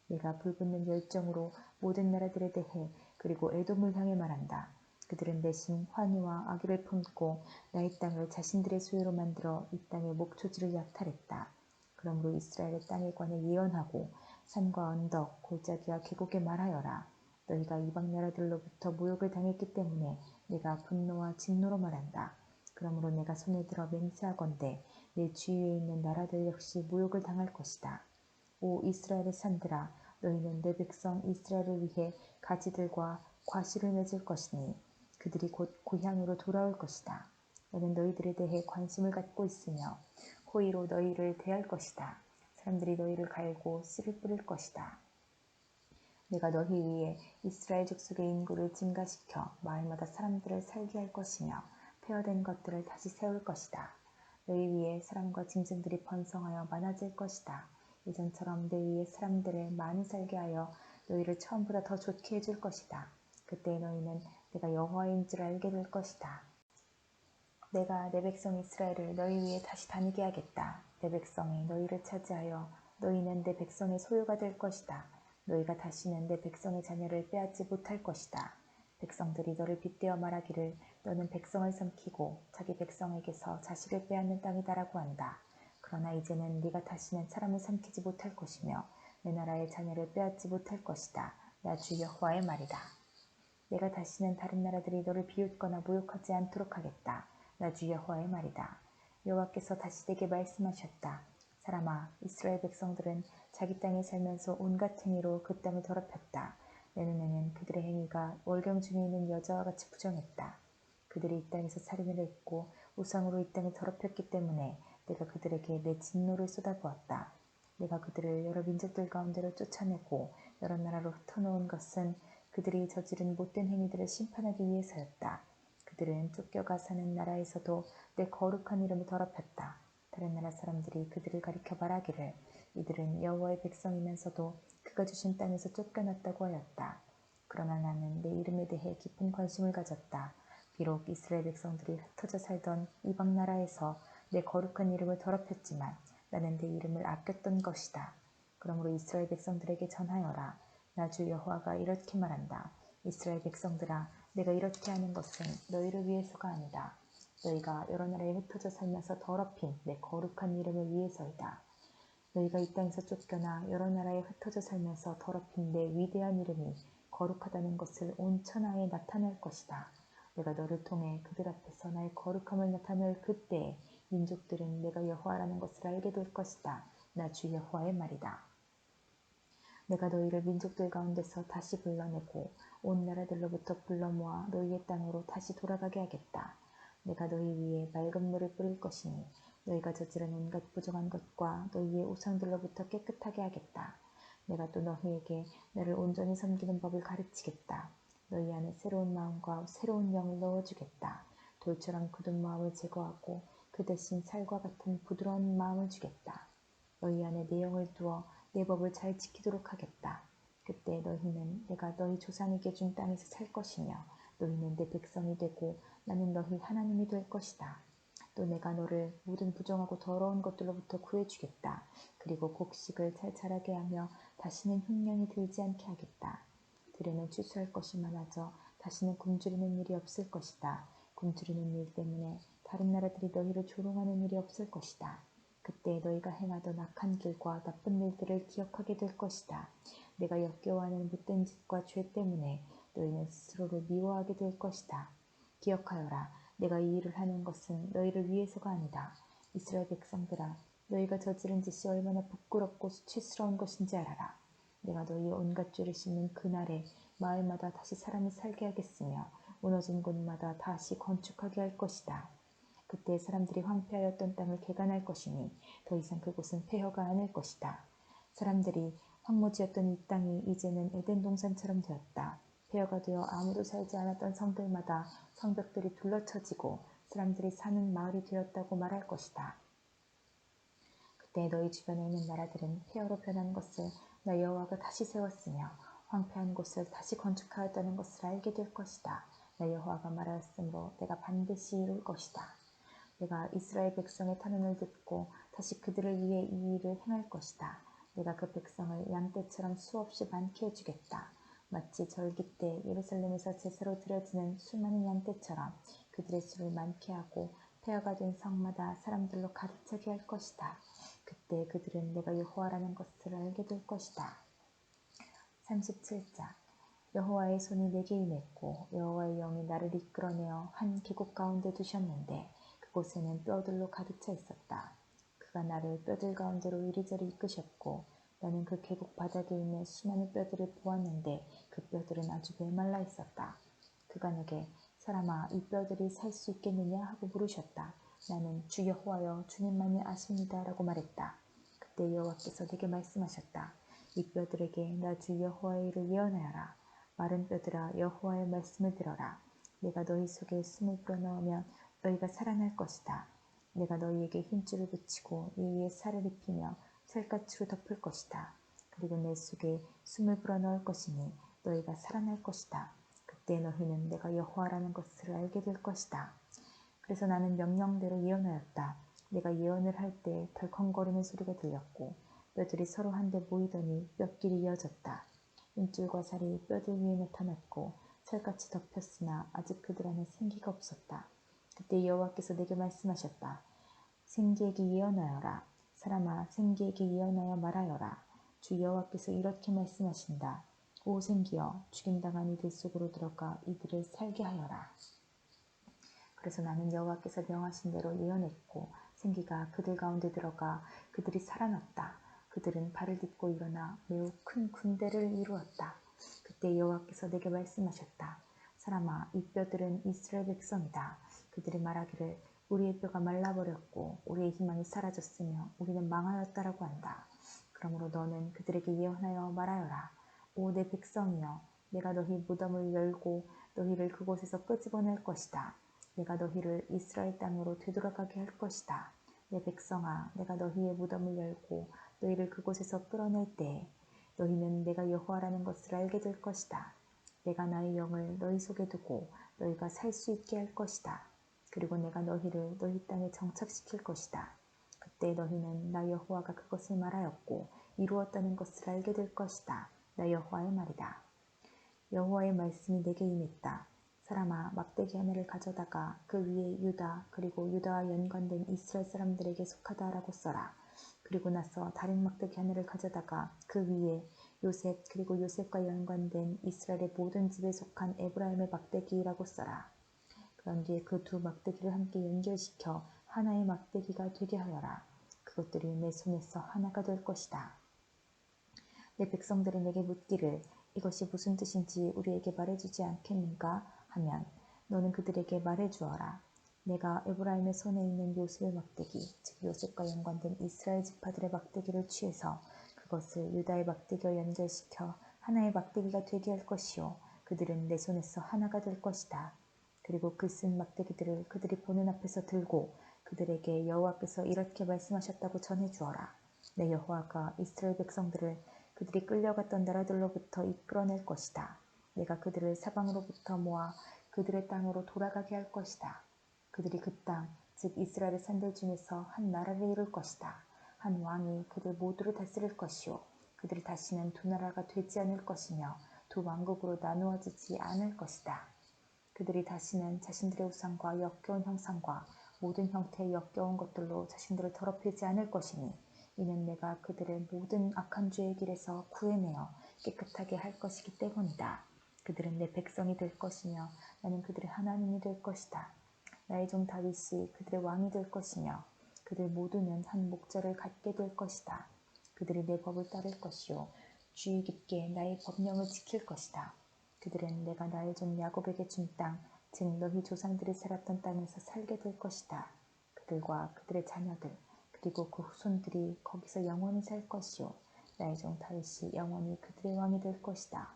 A: 내가 불붙는 열정으로 모든 나라들에 대해 그리고 에돔을 향해 말한다. 그들은 대신 환희와 악의를 품고 나의 땅을 자신들의 소유로 만들어 이 땅의 목초지를 약탈했다. 그러므로 이스라엘의 땅에 관해 예언하고 산과 언덕, 골짜기와 계곡에 말하여라. 너희가 이방 나라들로부터 모욕을 당했기 때문에 내가 분노와 진노로 말한다. 그러므로 내가 손을 들어 맹세하건대 내 주위에 있는 나라들 역시 모욕을 당할 것이다. 오 이스라엘의 산들아 너희는 내 백성 이스라엘을 위해 가지들과 과실을 맺을 것이니 그들이 곧 고향으로 돌아올 것이다. 나는 너희들에 대해 관심을 갖고 있으며 호의로 너희를 대할 것이다. 사람들이 너희를 갈고 씨를 뿌릴 것이다. 내가 너희 위에 이스라엘 족속의 인구를 증가시켜 마을마다 사람들을 살게 할 것이며 폐허된 것들을 다시 세울 것이다. 너희 위에 사람과 짐승들이 번성하여 많아질 것이다. 예전처럼 내 위에 사람들을 많이 살게 하여 너희를 처음보다 더 좋게 해줄 것이다. 그때 너희는 내가 여호와인 줄 알게 될 것이다. 내가 내 백성 이스라엘을 너희 위에 다시 다니게 하겠다. 내 백성이 너희를 차지하여 너희는 내 백성의 소유가 될 것이다. 너희가 다시는 내 백성의 자녀를 빼앗지 못할 것이다. 백성들이 너를 빗대어 말하기를 너는 백성을 삼키고 자기 백성에게서 자식을 빼앗는 땅이다라고 한다. 그러나 이제는 네가 다시는 사람을 삼키지 못할 것이며 내 나라의 자녀를 빼앗지 못할 것이다. 나 주 여호와의 말이다. 내가 다시는 다른 나라들이 너를 비웃거나 모욕하지 않도록 하겠다. 나 주 여호와의 말이다. 여호와께서 다시 내게 말씀하셨다. 사람아, 이스라엘 백성들은 자기 땅에 살면서 온갖 행위로 그 땅을 더럽혔다. 내 눈에는 그들의 행위가 월경 중에 있는 여자와 같이 부정했다. 그들이 이 땅에서 살인을 했고 우상으로 이 땅을 더럽혔기 때문에 내가 그들에게 내 진노를 쏟아부었다. 내가 그들을 여러 민족들 가운데로 쫓아내고 여러 나라로 흩어놓은 것은 그들이 저지른 못된 행위들을 심판하기 위해서였다. 그들은 쫓겨가 사는 나라에서도 내 거룩한 이름을 더럽혔다. 다른 나라 사람들이 그들을 가리켜 말하기를 이들은 여호와의 백성이면서도 그가 주신 땅에서 쫓겨났다고 하였다. 그러나 나는 내 이름에 대해 깊은 관심을 가졌다. 비록 이스라엘 백성들이 흩어져 살던 이방 나라에서 내 거룩한 이름을 더럽혔지만 나는 내 이름을 아꼈던 것이다. 그러므로 이스라엘 백성들에게 전하여라. 나 주 여호와가 이렇게 말한다. 이스라엘 백성들아, 내가 이렇게 하는 것은 너희를 위해서가 아니다. 너희가 여러 나라에 흩어져 살면서 더럽힌 내 거룩한 이름을 위해서이다. 너희가 이 땅에서 쫓겨나 여러 나라에 흩어져 살면서 더럽힌 내 위대한 이름이 거룩하다는 것을 온 천하에 나타낼 것이다. 내가 너를 통해 그들 앞에서 나의 거룩함을 나타낼 그때에 민족들은 내가 여호와라는 것을 알게 될 것이다. 나 주 여호와의 말이다. 내가 너희를 민족들 가운데서 다시 불러내고 온 나라들로부터 불러 모아 너희의 땅으로 다시 돌아가게 하겠다. 내가 너희 위에 맑은 물을 뿌릴 것이니 너희가 저지른 온갖 부정한 것과 너희의 우상들로부터 깨끗하게 하겠다. 내가 또 너희에게 나를 온전히 섬기는 법을 가르치겠다. 너희 안에 새로운 마음과 새로운 영을 넣어주겠다. 돌처럼 굳은 마음을 제거하고 그 대신 살과 같은 부드러운 마음을 주겠다. 너희 안에 내 영을 두어 내 법을 잘 지키도록 하겠다. 그때 너희는 내가 너희 조상에게 준 땅에서 살 것이며 너희는 내 백성이 되고 나는 너희 하나님이 될 것이다. 또 내가 너를 모든 부정하고 더러운 것들로부터 구해주겠다. 그리고 곡식을 잘 자라게 하며 다시는 흉년이 들지 않게 하겠다. 들에는 추수할 것이 많아져 다시는 굶주리는 일이 없을 것이다. 굶주리는 일 때문에 다른 나라들이 너희를 조롱하는 일이 없을 것이다. 그때 너희가 행하던 악한 길과 나쁜 일들을 기억하게 될 것이다. 내가 역겨워하는 못된 짓과 죄 때문에 너희는 스스로를 미워하게 될 것이다. 기억하여라. 내가 이 일을 하는 것은 너희를 위해서가 아니다. 이스라엘 백성들아, 너희가 저지른 짓이 얼마나 부끄럽고 수치스러운 것인지 알아라. 내가 너희의 온갖 죄를 씻는 그날에 마을마다 다시 사람이 살게 하겠으며 무너진 곳마다 다시 건축하게 할 것이다. 그때 사람들이 황폐하였던 땅을 개간할 것이니 더 이상 그곳은 폐허가 아닐 것이다. 사람들이 황무지였던 이 땅이 이제는 에덴 동산처럼 되었다. 폐허가 되어 아무도 살지 않았던 성들마다 성벽들이 둘러쳐지고 사람들이 사는 마을이 되었다고 말할 것이다. 그때 너희 주변에 있는 나라들은 폐허로 변한 것을 나 여호와가 다시 세웠으며 황폐한 곳을 다시 건축하였다는 것을 알게 될 것이다. 나 여호와가 말하였으므로 내가 반드시 이룰 것이다. 내가 이스라엘 백성의 탄원을 듣고 다시 그들을 위해 이 일을 행할 것이다. 내가 그 백성을 양떼처럼 수없이 많게 해주겠다. 마치 절기 때 예루살렘에서 제사로 드려지는 수많은 양떼처럼 그들의 수를 많게 하고 폐허가 된 성마다 사람들로 가득 차게 할 것이다. 그때 그들은 내가 여호와라는 것을 알게 될 것이다. 37장 여호와의 손이 내게 임했고 여호와의 영이 나를 이끌어내어 한 계곡 가운데 두셨는데 그곳에는 뼈들로 가득 차 있었다. 그가 나를 뼈들 가운데로 이리저리 이끄셨고 나는 그 계곡 바닥에 있는 수많은 뼈들을 보았는데 그 뼈들은 아주 메말라 있었다. 그가 내게 사람아 이 뼈들이 살 수 있겠느냐 하고 물으셨다. 나는 주 여호와여 주님만이 아십니다 라고 말했다. 그때 여호와께서 내게 말씀하셨다. 이 뼈들에게 나 주 여호와의 일을 예언하여라. 마른 뼈들아 여호와의 말씀을 들어라. 내가 너희 속에 숨을 불어넣으면 너희가 살아날 것이다. 내가 너희에게 흰줄을 붙이고 이 위에 살을 입히며 살갗으로 덮을 것이다. 그리고 내 속에 숨을 불어넣을 것이니 너희가 살아날 것이다. 그때 너희는 내가 여호와라는 것을 알게 될 것이다. 그래서 나는 명령대로 예언하였다. 내가 예언을 할 때 덜컹거리는 소리가 들렸고 뼈들이 서로 한데 모이더니 뼈끼리 이어졌다. 흰줄과 살이 뼈들 위에 나타났고 살같이 덮였으나 아직 그들 안에 생기가 없었다. 그때 여호와께서 내게 말씀하셨다. 생기에게 예언하여라. 사람아 생기에게 예언하여 말하여라. 주 여호와께서 이렇게 말씀하신다. 오 생기여 죽임당한 이들 속으로 들어가 이들을 살게 하여라. 그래서 나는 여호와께서 명하신 대로 예언했고 생기가 그들 가운데 들어가 그들이 살아났다. 그들은 발을 딛고 일어나 매우 큰 군대를 이루었다. 그때 여호와께서 내게 말씀하셨다. 사람아 이 뼈들은 이스라엘 백성이다. 그들이 말하기를 우리의 뼈가 말라버렸고 우리의 희망이 사라졌으며 우리는 망하였다라고 한다. 그러므로 너는 그들에게 예언하여 말하여라. 오 내 백성이여 내가 너희 무덤을 열고 너희를 그곳에서 끄집어낼 것이다. 내가 너희를 이스라엘 땅으로 되돌아가게 할 것이다. 내 백성아 내가 너희의 무덤을 열고 너희를 그곳에서 끌어낼 때에 너희는 내가 여호와라는 것을 알게 될 것이다. 내가 나의 영을 너희 속에 두고 너희가 살 수 있게 할 것이다. 그리고 내가 너희를 너희 땅에 정착시킬 것이다. 그때 너희는 나 여호와가 그것을 말하였고 이루었다는 것을 알게 될 것이다. 나 여호와의 말이다. 여호와의 말씀이 내게 임했다. 사람아 막대기 하나를 가져다가 그 위에 유다 그리고 유다와 연관된 이스라엘 사람들에게 속하다라고 써라. 그리고 나서 다른 막대기 하나를 가져다가 그 위에 요셉 그리고 요셉과 연관된 이스라엘의 모든 집에 속한 에브라임의 막대기라고 써라. 그런 뒤에 그 두 막대기를 함께 연결시켜 하나의 막대기가 되게 하여라. 그것들이 내 손에서 하나가 될 것이다. 내 백성들이 내게 묻기를 이것이 무슨 뜻인지 우리에게 말해주지 않겠는가 하면 너는 그들에게 말해주어라. 내가 에브라임의 손에 있는 요셉의 막대기, 즉 요셉과 연관된 이스라엘 지파들의 막대기를 취해서 그것을 유다의 막대기와 연결시켜 하나의 막대기가 되게 할 것이요 그들은 내 손에서 하나가 될 것이다. 그리고 그 쓴 막대기들을 그들이 보는 앞에서 들고 그들에게 여호와께서 이렇게 말씀하셨다고 전해주어라. 내 여호와가 이스라엘 백성들을 그들이 끌려갔던 나라들로부터 이끌어낼 것이다. 내가 그들을 사방으로부터 모아 그들의 땅으로 돌아가게 할 것이다. 그들이 그 땅, 즉 이스라엘의 산들 중에서 한 나라를 이룰 것이다. 한 왕이 그들 모두를 다스릴 것이요 그들이 다시는 두 나라가 되지 않을 것이며 두 왕국으로 나누어지지 않을 것이다. 그들이 다시는 자신들의 우상과 역겨운 형상과 모든 형태의 역겨운 것들로 자신들을 더럽히지 않을 것이니 이는 내가 그들의 모든 악한 죄의 길에서 구해내어 깨끗하게 할 것이기 때문이다. 그들은 내 백성이 될 것이며 나는 그들의 하나님이 될 것이다. 나의 종 다윗이 그들의 왕이 될 것이며 그들 모두는 한 목자를 갖게 될 것이다. 그들이 내 법을 따를 것이요 주의 깊게 나의 법령을 지킬 것이다. 그들은 내가 나의 종 야곱에게 준 땅, 즉 너희 조상들이 살았던 땅에서 살게 될 것이다. 그들과 그들의 자녀들, 그리고 그 후손들이 거기서 영원히 살 것이요 나의 종 다윗이 영원히 그들의 왕이 될 것이다.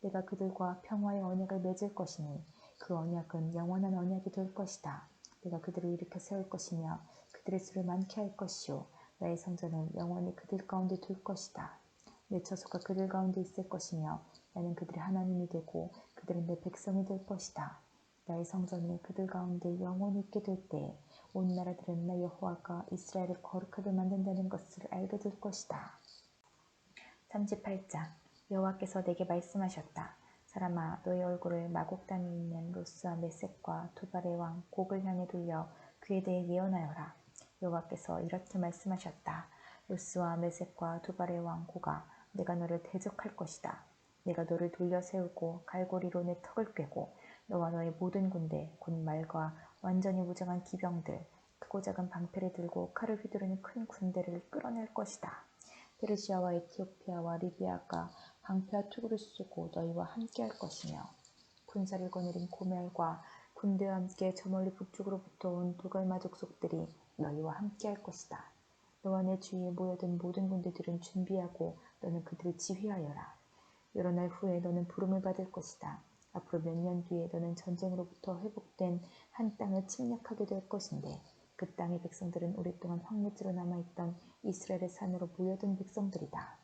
A: 내가 그들과 평화의 언약을 맺을 것이니 그 언약은 영원한 언약이 될 것이다. 내가 그들을 일으켜 세울 것이며 그들의 수를 많게 할 것이요 나의 성전은 영원히 그들 가운데 둘 것이다. 내 처소가 그들 가운데 있을 것이며 나는 그들의 하나님이 되고 그들은 내 백성이 될 것이다. 나의 성전이 그들 가운데 영원히 있게 될 때에 온 나라들은 나 여호와가 이스라엘을 거룩하게 만든다는 것을 알게 될 것이다. 38장 여호와께서 내게 말씀하셨다. 사람아 너의 얼굴을 마곡 땅에 있는 로스와 메섹과 두발의 왕 곡을 향해 돌려 그에 대해 예언하여라. 여호와께서 이렇게 말씀하셨다. 로스와 메섹과 두발의 왕 고가 내가 너를 대적할 것이다. 내가 너를 돌려 세우고 갈고리로 내 턱을 꿰고 너와 너의 모든 군대 곧 말과 완전히 무장한 기병들 크고 작은 방패를 들고 칼을 휘두르는 큰 군대를 끌어낼 것이다. 페르시아와 에티오피아와 리비아가 방패와 투구를 쏘고 너희와 함께할 것이며 군사를 거느린 고멜과 군대와 함께 저 멀리 북쪽으로부터 온 두갈마 족속들이 너희와 함께할 것이다. 너와 내 주위에 모여든 모든 군대들은 준비하고 너는 그들을 지휘하여라. 여러 날 후에 너는 부름을 받을 것이다. 앞으로 몇 년 뒤에 너는 전쟁으로부터 회복된 한 땅을 침략하게 될 것인데 그 땅의 백성들은 오랫동안 황무지로 남아있던 이스라엘의 산으로 모여든 백성들이다.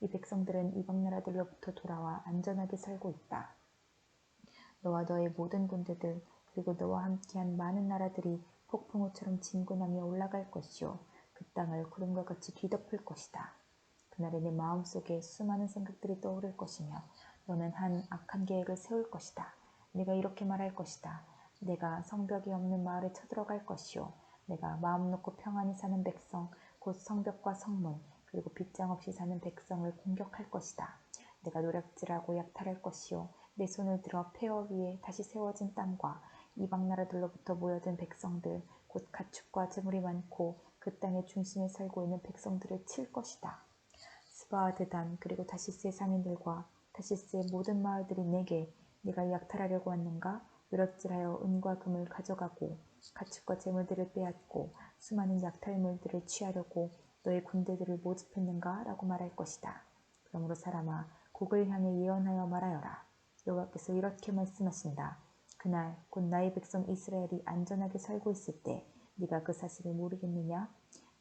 A: 이 백성들은 이방 나라들로부터 돌아와 안전하게 살고 있다. 너와 너의 모든 군대들 그리고 너와 함께한 많은 나라들이 폭풍우처럼 진군하며 올라갈 것이요 그 땅을 구름과 같이 뒤덮을 것이다. 그날에 내 마음속에 수많은 생각들이 떠오를 것이며 너는 한 악한 계획을 세울 것이다. 내가 이렇게 말할 것이다. 내가 성벽이 없는 마을에 쳐들어갈 것이요 내가 마음 놓고 평안히 사는 백성 곧 성벽과 성문 그리고 빗장 없이 사는 백성을 공격할 것이다. 내가 노략질하고 약탈할 것이요 내 손을 들어 폐허 위에 다시 세워진 땅과 이방 나라들로부터 모여든 백성들 곧 가축과 재물이 많고 그 땅의 중심에 살고 있는 백성들을 칠 것이다. 스바와 드단 그리고 다시스의 상인들과 다시스의 모든 마을들이 내게 네가 약탈하려고 왔는가? 노략질하여 은과 금을 가져가고 가축과 재물들을 빼앗고 수많은 약탈물들을 취하려고 너의 군대들을 모집했는가? 라고 말할 것이다. 그러므로 사람아 곡을 향해 예언하여 말하여라. 여호와께서 이렇게 말씀하신다. 그날 곧 나의 백성 이스라엘이 안전하게 살고 있을 때 네가 그 사실을 모르겠느냐?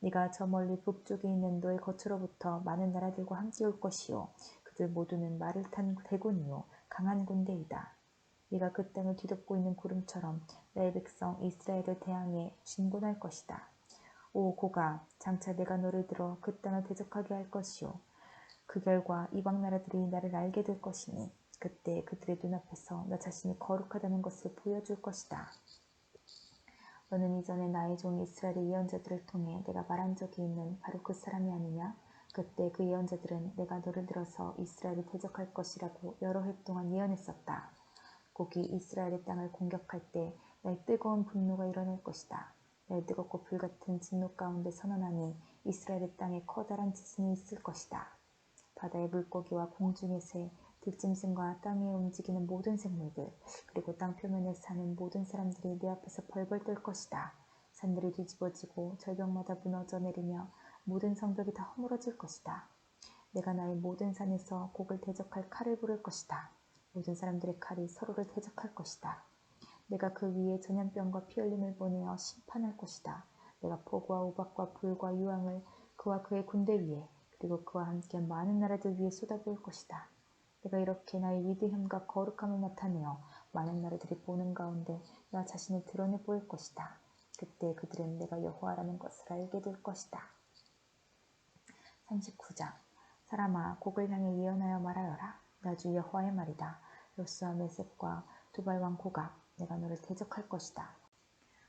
A: 네가 저 멀리 북쪽에 있는 너의 거처로부터 많은 나라들과 함께 올 것이요 그들 모두는 말을 탄 대군이요 강한 군대이다. 네가 그 땅을 뒤덮고 있는 구름처럼 나의 백성 이스라엘을 대항해 진군할 것이다. 오 고가 장차 내가 너를 들어 그 땅을 대적하게 할 것이요 그 결과 이방 나라들이 나를 알게 될 것이니 그때 그들의 눈앞에서 나 자신이 거룩하다는 것을 보여줄 것이다. 너는 이전에 나의 종 이스라엘의 예언자들을 통해 내가 말한 적이 있는 바로 그 사람이 아니냐? 그때 그 예언자들은 내가 너를 들어서 이스라엘을 대적할 것이라고 여러 해 동안 예언했었다. 곡이 이스라엘의 땅을 공격할 때 나의 뜨거운 분노가 일어날 것이다. 나의 뜨겁고 불같은 진노 가운데 선언하니 이스라엘의 땅에 커다란 지진이 있을 것이다. 바다의 물고기와 공중의 새, 들짐승과 땅 위에 움직이는 모든 생물들, 그리고 땅 표면에 사는 모든 사람들이 내 앞에서 벌벌 떨 것이다. 산들이 뒤집어지고 절벽마다 무너져 내리며 모든 성벽이 다 허물어질 것이다. 내가 나의 모든 산에서 곡을 대적할 칼을 부를 것이다. 모든 사람들의 칼이 서로를 대적할 것이다. 내가 그 위에 전염병과 피흘림을 보내어 심판할 것이다. 내가 폭우와 우박과 불과 유황을 그와 그의 군대 위에 그리고 그와 함께 많은 나라들 위에 쏟아부을 것이다. 내가 이렇게 나의 위대함과 거룩함을 나타내어 많은 나라들이 보는 가운데 나 자신을 드러내 보일 것이다. 그때 그들은 내가 여호와라는 것을 알게 될 것이다. 39장 사람아 곡을 향해 예언하여 말하여라. 나 주 여호와의 말이다. 요스와 메섹과 두발 왕 고각, 내가 너를 대적할 것이다.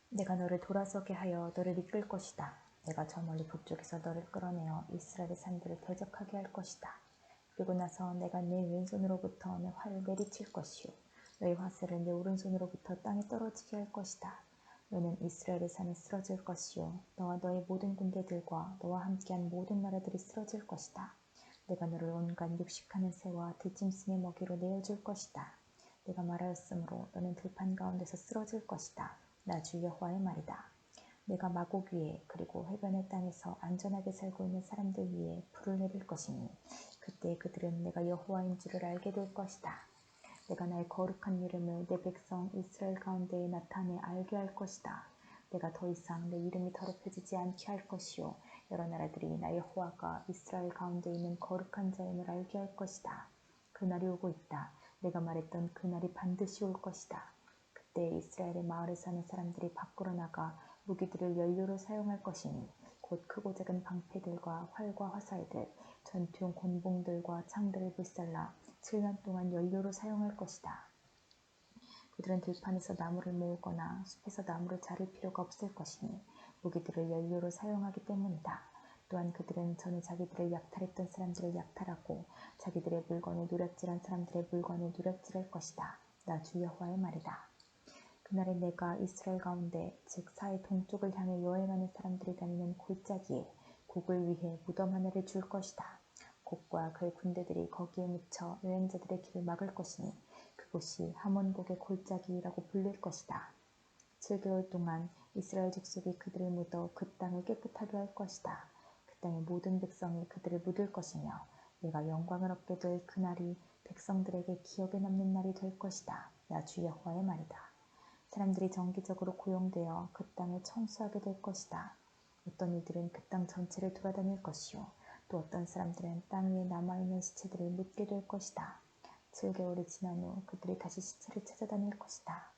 A: 내가 너를 돌아서게 하여 너를 이끌 것이다. 내가 저 멀리 북쪽에서 너를 끌어내어 이스라엘의 산들을 대적하게 할 것이다. 그리고 나서 내가 내 왼손으로부터 내 활을 내리칠 것이요 너의 화살을 내 오른손으로부터 땅에 떨어지게 할 것이다. 너는 이스라엘의 산에 쓰러질 것이요 너와 너의 모든 군대들과 너와 함께한 모든 나라들이 쓰러질 것이다. 내가 너를 온갖 육식하는 새와 들짐승의 먹이로 내어줄 것이다. 내가 말하였으므로 너는 들판 가운데서 쓰러질 것이다. 나 주 여호와의 말이다. 내가 마곡 위에 그리고 해변의 땅에서 안전하게 살고 있는 사람들 위에 불을 내릴 것이니 그때 그들은 내가 여호와인 줄을 알게 될 것이다. 내가 나의 거룩한 이름을 내 백성 이스라엘 가운데에 나타내 알게 할 것이다. 내가 더 이상 내 이름이 더럽혀지지 않게 할 것이요 여러 나라들이 나 여호와가 이스라엘 가운데 있는 거룩한 자임을 알게 할 것이다. 그날이 오고 있다. 내가 말했던 그날이 반드시 올 것이다. 그때 이스라엘의 마을에 사는 사람들이 밖으로 나가 무기들을 연료로 사용할 것이니 곧 크고 작은 방패들과 활과 화살들, 전투용 곤봉들과 창들을 불살라 7년 동안 연료로 사용할 것이다. 그들은 들판에서 나무를 모으거나 숲에서 나무를 자를 필요가 없을 것이니 무기들을 연료로 사용하기 때문이다. 또한 그들은 전에 자기들을 약탈했던 사람들을 약탈하고 자기들의 물건을 누락질한 사람들의 물건을 누락질할 것이다. 나 주 여호와의 말이다. 그날에 내가 이스라엘 가운데 즉 사해 동쪽을 향해 여행하는 사람들이 다니는 골짜기에 곡을 위해 무덤 하나를 줄 것이다. 곡과 그의 군대들이 거기에 묻혀 여행자들의 길을 막을 것이니 그곳이 하몬곡의 골짜기라고 불릴 것이다. 7개월 동안 이스라엘 족속이 그들을 묻어 그 땅을 깨끗하게 할 것이다. 그 땅의 모든 백성이 그들을 묻을 것이며 내가 영광을 얻게 될 그날이 백성들에게 기억에 남는 날이 될 것이다. 나 주 여호와의 말이다. 사람들이 정기적으로 고용되어 그 땅을 청소하게 될 것이다. 어떤 이들은 그 땅 전체를 돌아다닐 것이요 또 어떤 사람들은 땅 위에 남아있는 시체들을 묻게 될 것이다. 7개월이 지난 후 그들이 다시 시체를 찾아다닐 것이다.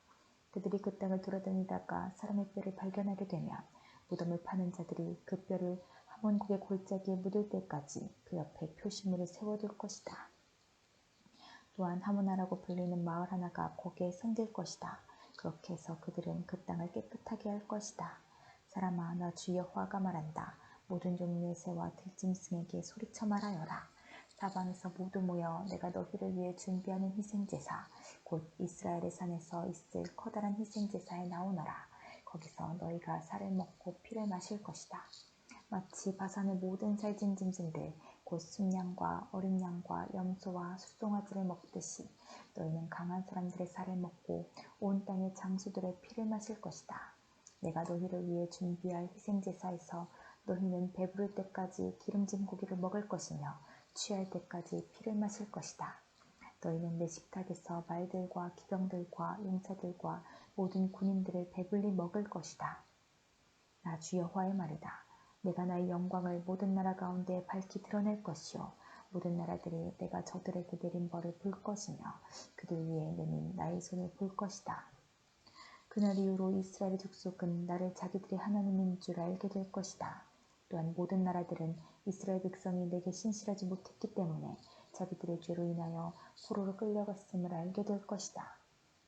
A: 그들이 그 땅을 돌아다니다가 사람의 뼈를 발견하게 되면 무덤을 파는 자들이 그 뼈를 하몬곡의 골짜기에 묻을 때까지 그 옆에 표시물을 세워둘 것이다. 또한 하모나라고 불리는 마을 하나가 거기에 생길 것이다. 그렇게 해서 그들은 그 땅을 깨끗하게 할 것이다. 사람아, 나 주 여호와가 말한다. 모든 종류의 새와 들짐승에게 소리쳐 말하여라. 사방에서 모두 모여 내가 너희를 위해 준비하는 희생제사, 곧 이스라엘의 산에서 있을 커다란 희생제사에 나오너라. 거기서 너희가 살을 먹고 피를 마실 것이다. 마치 바산의 모든 살찐 짐승들, 곧 순양과 어린 양과 염소와 숫송아지를 먹듯이 너희는 강한 사람들의 살을 먹고 온 땅의 장수들의 피를 마실 것이다. 내가 너희를 위해 준비할 희생제사에서 너희는 배부를 때까지 기름진 고기를 먹을 것이며 취할 때까지 피를 마실 것이다. 너희는 내 식탁에서 말들과 기병들과 용사들과 모든 군인들을 배불리 먹을 것이다. 나 주 여호와의 말이다. 내가 나의 영광을 모든 나라 가운데 밝히 드러낼 것이요 모든 나라들이 내가 저들에게 내린 벌을 볼 것이며 그들 위에 내민 나의 손을 볼 것이다. 그날 이후로 이스라엘의 족속은 나를 자기들의 하나님인 줄 알게 될 것이다. 또한 모든 나라들은 이스라엘 백성이 내게 신실하지 못했기 때문에 자기들의 죄로 인하여 포로로 끌려갔음을 알게 될 것이다.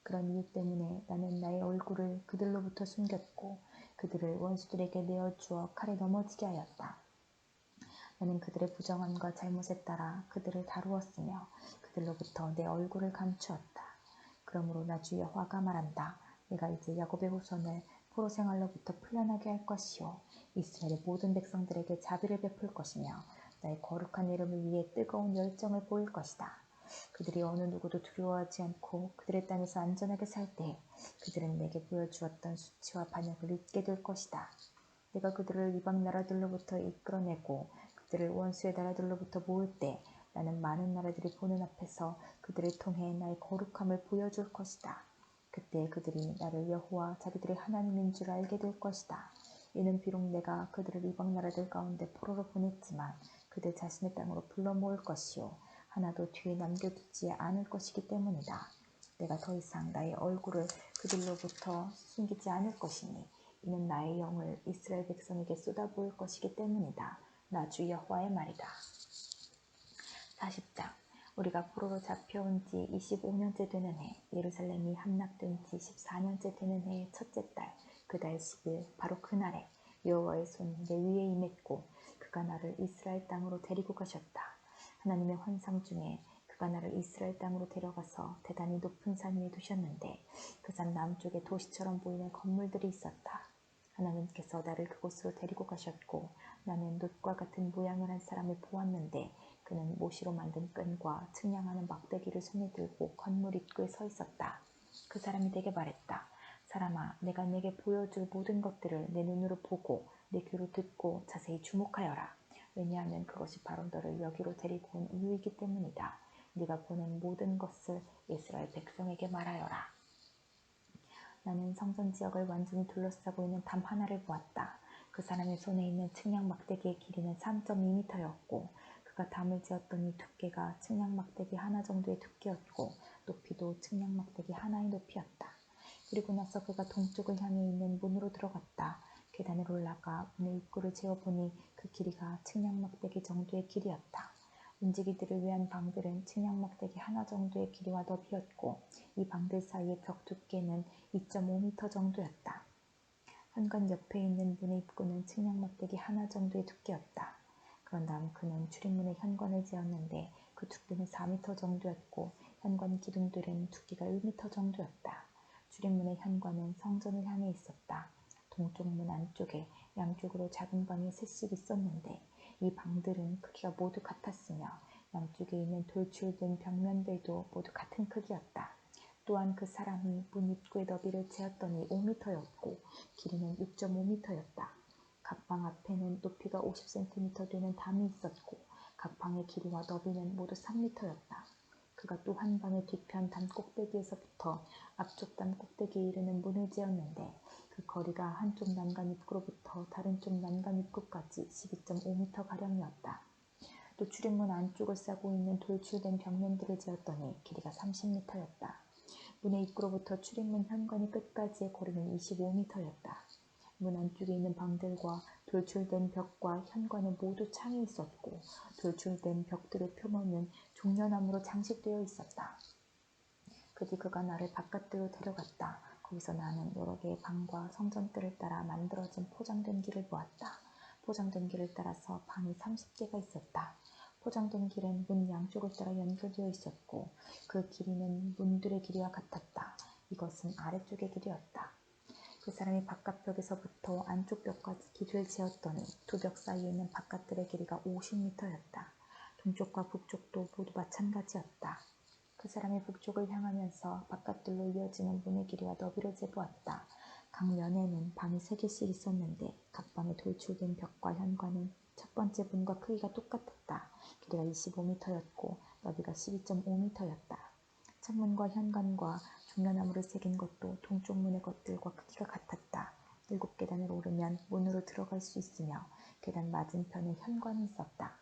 A: 그런 이유 때문에 나는 나의 얼굴을 그들로부터 숨겼고 그들을 원수들에게 내어주어 칼에 넘어지게 하였다. 나는 그들의 부정함과 잘못에 따라 그들을 다루었으며 그들로부터 내 얼굴을 감추었다. 그러므로 나 주 여호와가 말한다. 내가 이제 야곱의 후손을 포로 생활로부터 풀려나게 할 것이요 이스라엘의 모든 백성들에게 자비를 베풀 것이며 나의 거룩한 이름을 위해 뜨거운 열정을 보일 것이다. 그들이 어느 누구도 두려워하지 않고 그들의 땅에서 안전하게 살 때 그들은 내게 보여주었던 수치와 반역을 잊게 될 것이다. 내가 그들을 이방 나라들로부터 이끌어내고 그들을 원수의 나라들로부터 모을 때 나는 많은 나라들이 보는 앞에서 그들을 통해 나의 거룩함을 보여줄 것이다. 그때 그들이 나를 여호와 자기들의 하나님인 줄 알게 될 것이다. 이는 비록 내가 그들을 이방 나라들 가운데 포로로 보냈지만 그들 자신의 땅으로 불러 모을 것이요 하나도 뒤에 남겨두지 않을 것이기 때문이다. 내가 더 이상 나의 얼굴을 그들로부터 숨기지 않을 것이니 이는 나의 영을 이스라엘 백성에게 쏟아부을 것이기 때문이다. 나 주 여호와의 말이다. 40장 우리가 포로로 잡혀온 지 25년째 되는 해 예루살렘이 함락된 지 14년째 되는 해의 첫째 달 그 달 10일 바로 그날에 여호와의 손이 내 위에 임했고 그가 나를 이스라엘 땅으로 데리고 가셨다. 하나님의 환상 중에 그가 나를 이스라엘 땅으로 데려가서 대단히 높은 산 위에 두셨는데 그 산 남쪽에 도시처럼 보이는 건물들이 있었다. 하나님께서 나를 그곳으로 데리고 가셨고 나는 놋과 같은 모양을 한 사람을 보았는데 그는 모시로 만든 끈과 측량하는 막대기를 손에 들고 건물 입구에 서 있었다. 그 사람이 내게 말했다. 사람아, 내가 내게 보여줄 모든 것들을 내 눈으로 보고 내 귀로 듣고 자세히 주목하여라. 왜냐하면 그것이 바로 너를 여기로 데리고 온 이유이기 때문이다. 네가 보는 모든 것을 이스라엘 백성에게 말하여라. 나는 성전 지역을 완전히 둘러싸고 있는 담 하나를 보았다. 그 사람의 손에 있는 측량 막대기의 길이는 3.2m였고 그가 담을 지었더니 두께가 측량 막대기 하나 정도의 두께였고 높이도 측량 막대기 하나의 높이였다. 그리고 나서 그가 동쪽을 향해 있는 문으로 들어갔다. 계단을 올라가 문의 입구를 재어보니 그 길이가 측량 막대기 정도의 길이었다. 움직이들을 위한 방들은 측량 막대기 하나 정도의 길이와 너비였고 이 방들 사이의 벽 두께는 2.5m 정도였다. 현관 옆에 있는 문의 입구는 측량 막대기 하나 정도의 두께였다. 그런 다음 그는 출입문에 현관을 지었는데 그 두께는 4m 정도였고 현관 기둥들은 두께가 1m 정도였다. 출입문의 현관은 성전을 향해 있었다. 동쪽 문 안쪽에 양쪽으로 작은 방이 셋씩 있었는데 이 방들은 크기가 모두 같았으며 양쪽에 있는 돌출된 벽면들도 모두 같은 크기였다. 또한 그 사람이 문 입구의 너비를 재었더니 5m였고 길이는 6.5m였다. 각 방 앞에는 높이가 50cm 되는 담이 있었고 각 방의 길이와 너비는 모두 3m였다. 그가 또 한 방의 뒤편 담 꼭대기에서부터 앞쪽 담 꼭대기에 이르는 문을 지었는데 그 거리가 한쪽 난간 입구로부터 다른 쪽 난간 입구까지 12.5m가량이었다. 또 출입문 안쪽을 싸고 있는 돌출된 벽면들을 지었더니 길이가 30m였다. 문의 입구로부터 출입문 현관의 끝까지의 거리는 25m였다. 문 안쪽에 있는 방들과 돌출된 벽과 현관에 모두 창이 있었고 돌출된 벽들의 표면은 종려나무로 장식되어 있었다. 그 뒤 그가 나를 바깥으로 데려갔다. 거기서 나는 여러 개의 방과 성전들을 따라 만들어진 포장된 길을 보았다. 포장된 길을 따라서 방이 30개가 있었다. 포장된 길은 문 양쪽을 따라 연결되어 있었고 그 길이는 문들의 길이와 같았다. 이것은 아래쪽의 길이었다. 그 사람이 바깥벽에서부터 안쪽 벽까지 길을 지었더니 두 벽 사이에 있는 바깥들의 길이가 50m였다. 동쪽과 북쪽도 모두 마찬가지였다. 그 사람이 북쪽을 향하면서 바깥들로 이어지는 문의 길이와 너비를 재보았다. 각 면에는 방이 3개씩 있었는데 각 방에 돌출된 벽과 현관은 첫 번째 문과 크기가 똑같았다. 길이가 25m였고 너비가 12.5m였다. 창문과 현관과 종려나무를 새긴 것도 동쪽 문의 것들과 크기가 같았다. 7계단을 오르면 문으로 들어갈 수 있으며 계단 맞은편에 현관이 있었다.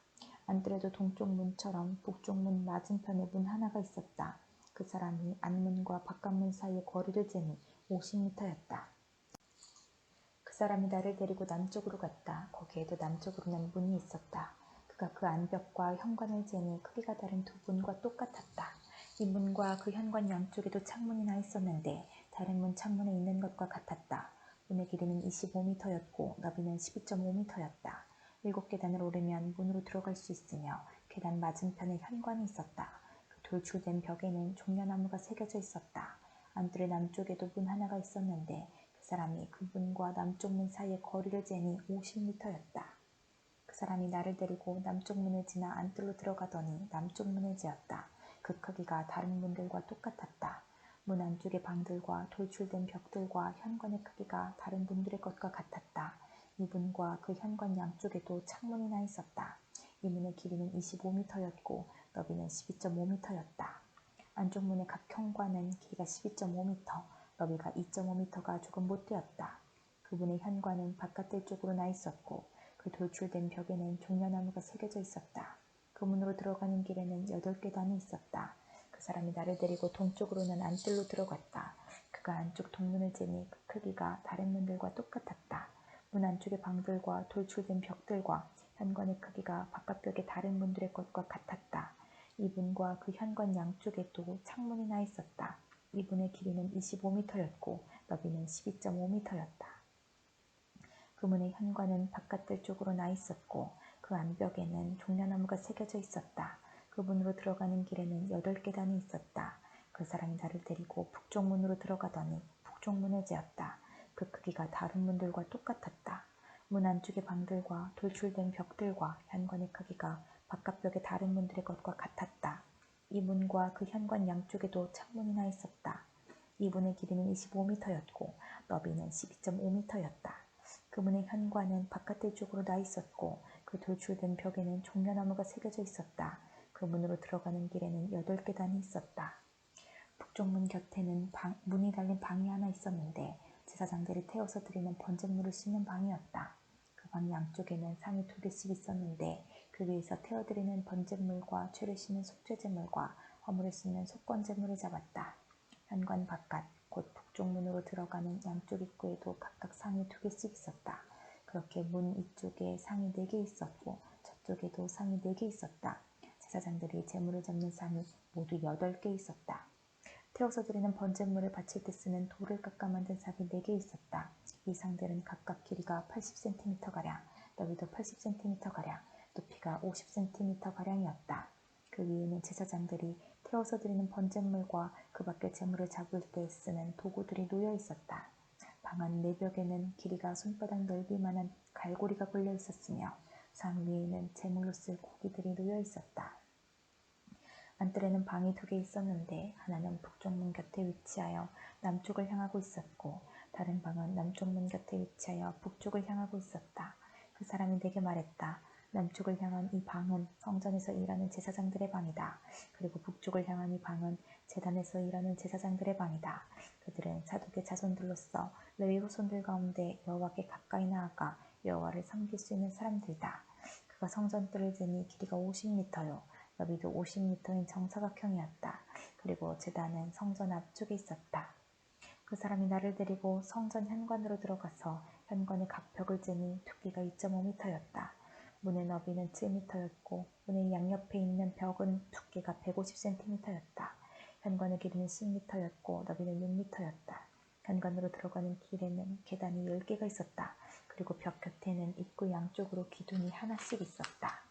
A: 안뜰에도 동쪽 문처럼 북쪽 문 맞은편에 문 하나가 있었다. 그 사람이 안문과 바깥문 사이의 거리를 재니 50m였다. 그 사람이 나를 데리고 남쪽으로 갔다. 거기에도 남쪽으로는 문이 있었다. 그가 그 안벽과 현관을 재니 크기가 다른 두 문과 똑같았다. 이 문과 그 현관 양쪽에도 창문이 나 있었는데 다른 문 창문에 있는 것과 같았다. 문의 길이는 25m였고 너비는 12.5m였다. 7계단을 오르면 문으로 들어갈 수 있으며 계단 맞은편에 현관이 있었다. 그 돌출된 벽에는 종려나무가 새겨져 있었다. 안뜰의 남쪽에도 문 하나가 있었는데 그 사람이 그 문과 남쪽 문 사이의 거리를 재니 50m였다. 그 사람이 나를 데리고 남쪽 문을 지나 안뜰로 들어가더니 남쪽 문을 지었다. 그 크기가 다른 문들과 똑같았다. 문 안쪽의 방들과 돌출된 벽들과 현관의 크기가 다른 문들의 것과 같았다. 이 문과 그 현관 양쪽에도 창문이 나 있었다. 이 문의 길이는 25m였고 너비는 12.5m였다. 안쪽 문의 각 현관은 길이가 12.5m, 너비가 2.5m가 조금 못되었다. 그 문의 현관은 바깥뜰 쪽으로 나 있었고 그 돌출된 벽에는 종려나무가 새겨져 있었다. 그 문으로 들어가는 길에는 8계단이 있었다. 그 사람이 나를 데리고 동쪽으로는 안뜰로 들어갔다. 그가 안쪽 동문을 재니 그 크기가 다른 문들과 똑같았다. 문 안쪽의 방들과 돌출된 벽들과 현관의 크기가 바깥벽의 다른 문들의 것과 같았다. 이 문과 그 현관 양쪽에도 창문이 나 있었다. 이 문의 길이는 25m였고 너비는 12.5m였다. 그 문의 현관은 바깥뜰 쪽으로 나 있었고 그 안벽에는 종려나무가 새겨져 있었다. 그 문으로 들어가는 길에는 8계단이 있었다. 그 사람이 나를 데리고 북쪽 문으로 들어가더니 북쪽 문을 지었다. 그 크기가 다른 문들과 똑같았다. 문 안쪽의 방들과 돌출된 벽들과 현관의 크기가 바깥벽의 다른 문들의 것과 같았다. 이 문과 그 현관 양쪽에도 창문이 나 있었다. 이 문의 길이는 25m였고 너비는 12.5m였다. 그 문의 현관은 바깥뜰 쪽으로 나 있었고 그 돌출된 벽에는 종려나무가 새겨져 있었다. 그 문으로 들어가는 길에는 8계단이 있었다. 북쪽 문 곁에는 문이 달린 방이 하나 있었는데 제사장들이 태워서 드리는 번제물을 씻는 방이었다. 그 방 양쪽에는 상이 2개씩 있었는데 그 위에서 태워드리는 번제물과 죄를 씻는 속죄제물과 허물을 씻는 속건제물을 잡았다. 현관 바깥 곧 북쪽 문으로 들어가는 양쪽 입구에도 각각 상이 2개씩 있었다. 그렇게 문 이쪽에 상이 4개 있었고 저쪽에도 상이 4개 있었다. 제사장들이 제물을 잡는 상이 모두 8개 있었다. 태워서 드리는 번제물을 바칠 때 쓰는 돌을 깎아 만든 상이 4개 있었다. 이 상들은 각각 길이가 80cm가량, 너비도 80cm가량, 높이가 50cm가량이었다. 그 위에는 제사장들이 태워서 드리는 번제물과 그 밖의 제물을 잡을 때 쓰는 도구들이 놓여 있었다. 방 안 내벽에는 길이가 손바닥 넓이만한 갈고리가 걸려 있었으며 상 위에는 제물로 쓸 고기들이 놓여 있었다. 안뜰에는 방이 2개 있었는데 하나는 북쪽 문 곁에 위치하여 남쪽을 향하고 있었고 다른 방은 남쪽 문 곁에 위치하여 북쪽을 향하고 있었다. 그 사람이 내게 말했다. 남쪽을 향한 이 방은 성전에서 일하는 제사장들의 방이다. 그리고 북쪽을 향한 이 방은 제단에서 일하는 제사장들의 방이다. 그들은 사독의 자손들로서 레위 후손들 가운데 여호와께 가까이 나아가 여호와를 섬길 수 있는 사람들이다. 그가 성전 뜰을 재니 길이가 50m요. 너비도 50m인 정사각형이었다. 그리고 제단은 성전 앞쪽에 있었다. 그 사람이 나를 데리고 성전 현관으로 들어가서 현관의 각 벽을 재니 두께가 2.5m였다. 문의 너비는 7m였고 문의 양옆에 있는 벽은 두께가 150cm였다. 현관의 길이는 10m였고 너비는 6m였다. 현관으로 들어가는 길에는 계단이 10개가 있었다. 그리고 벽 곁에는 입구 양쪽으로 기둥이 하나씩 있었다.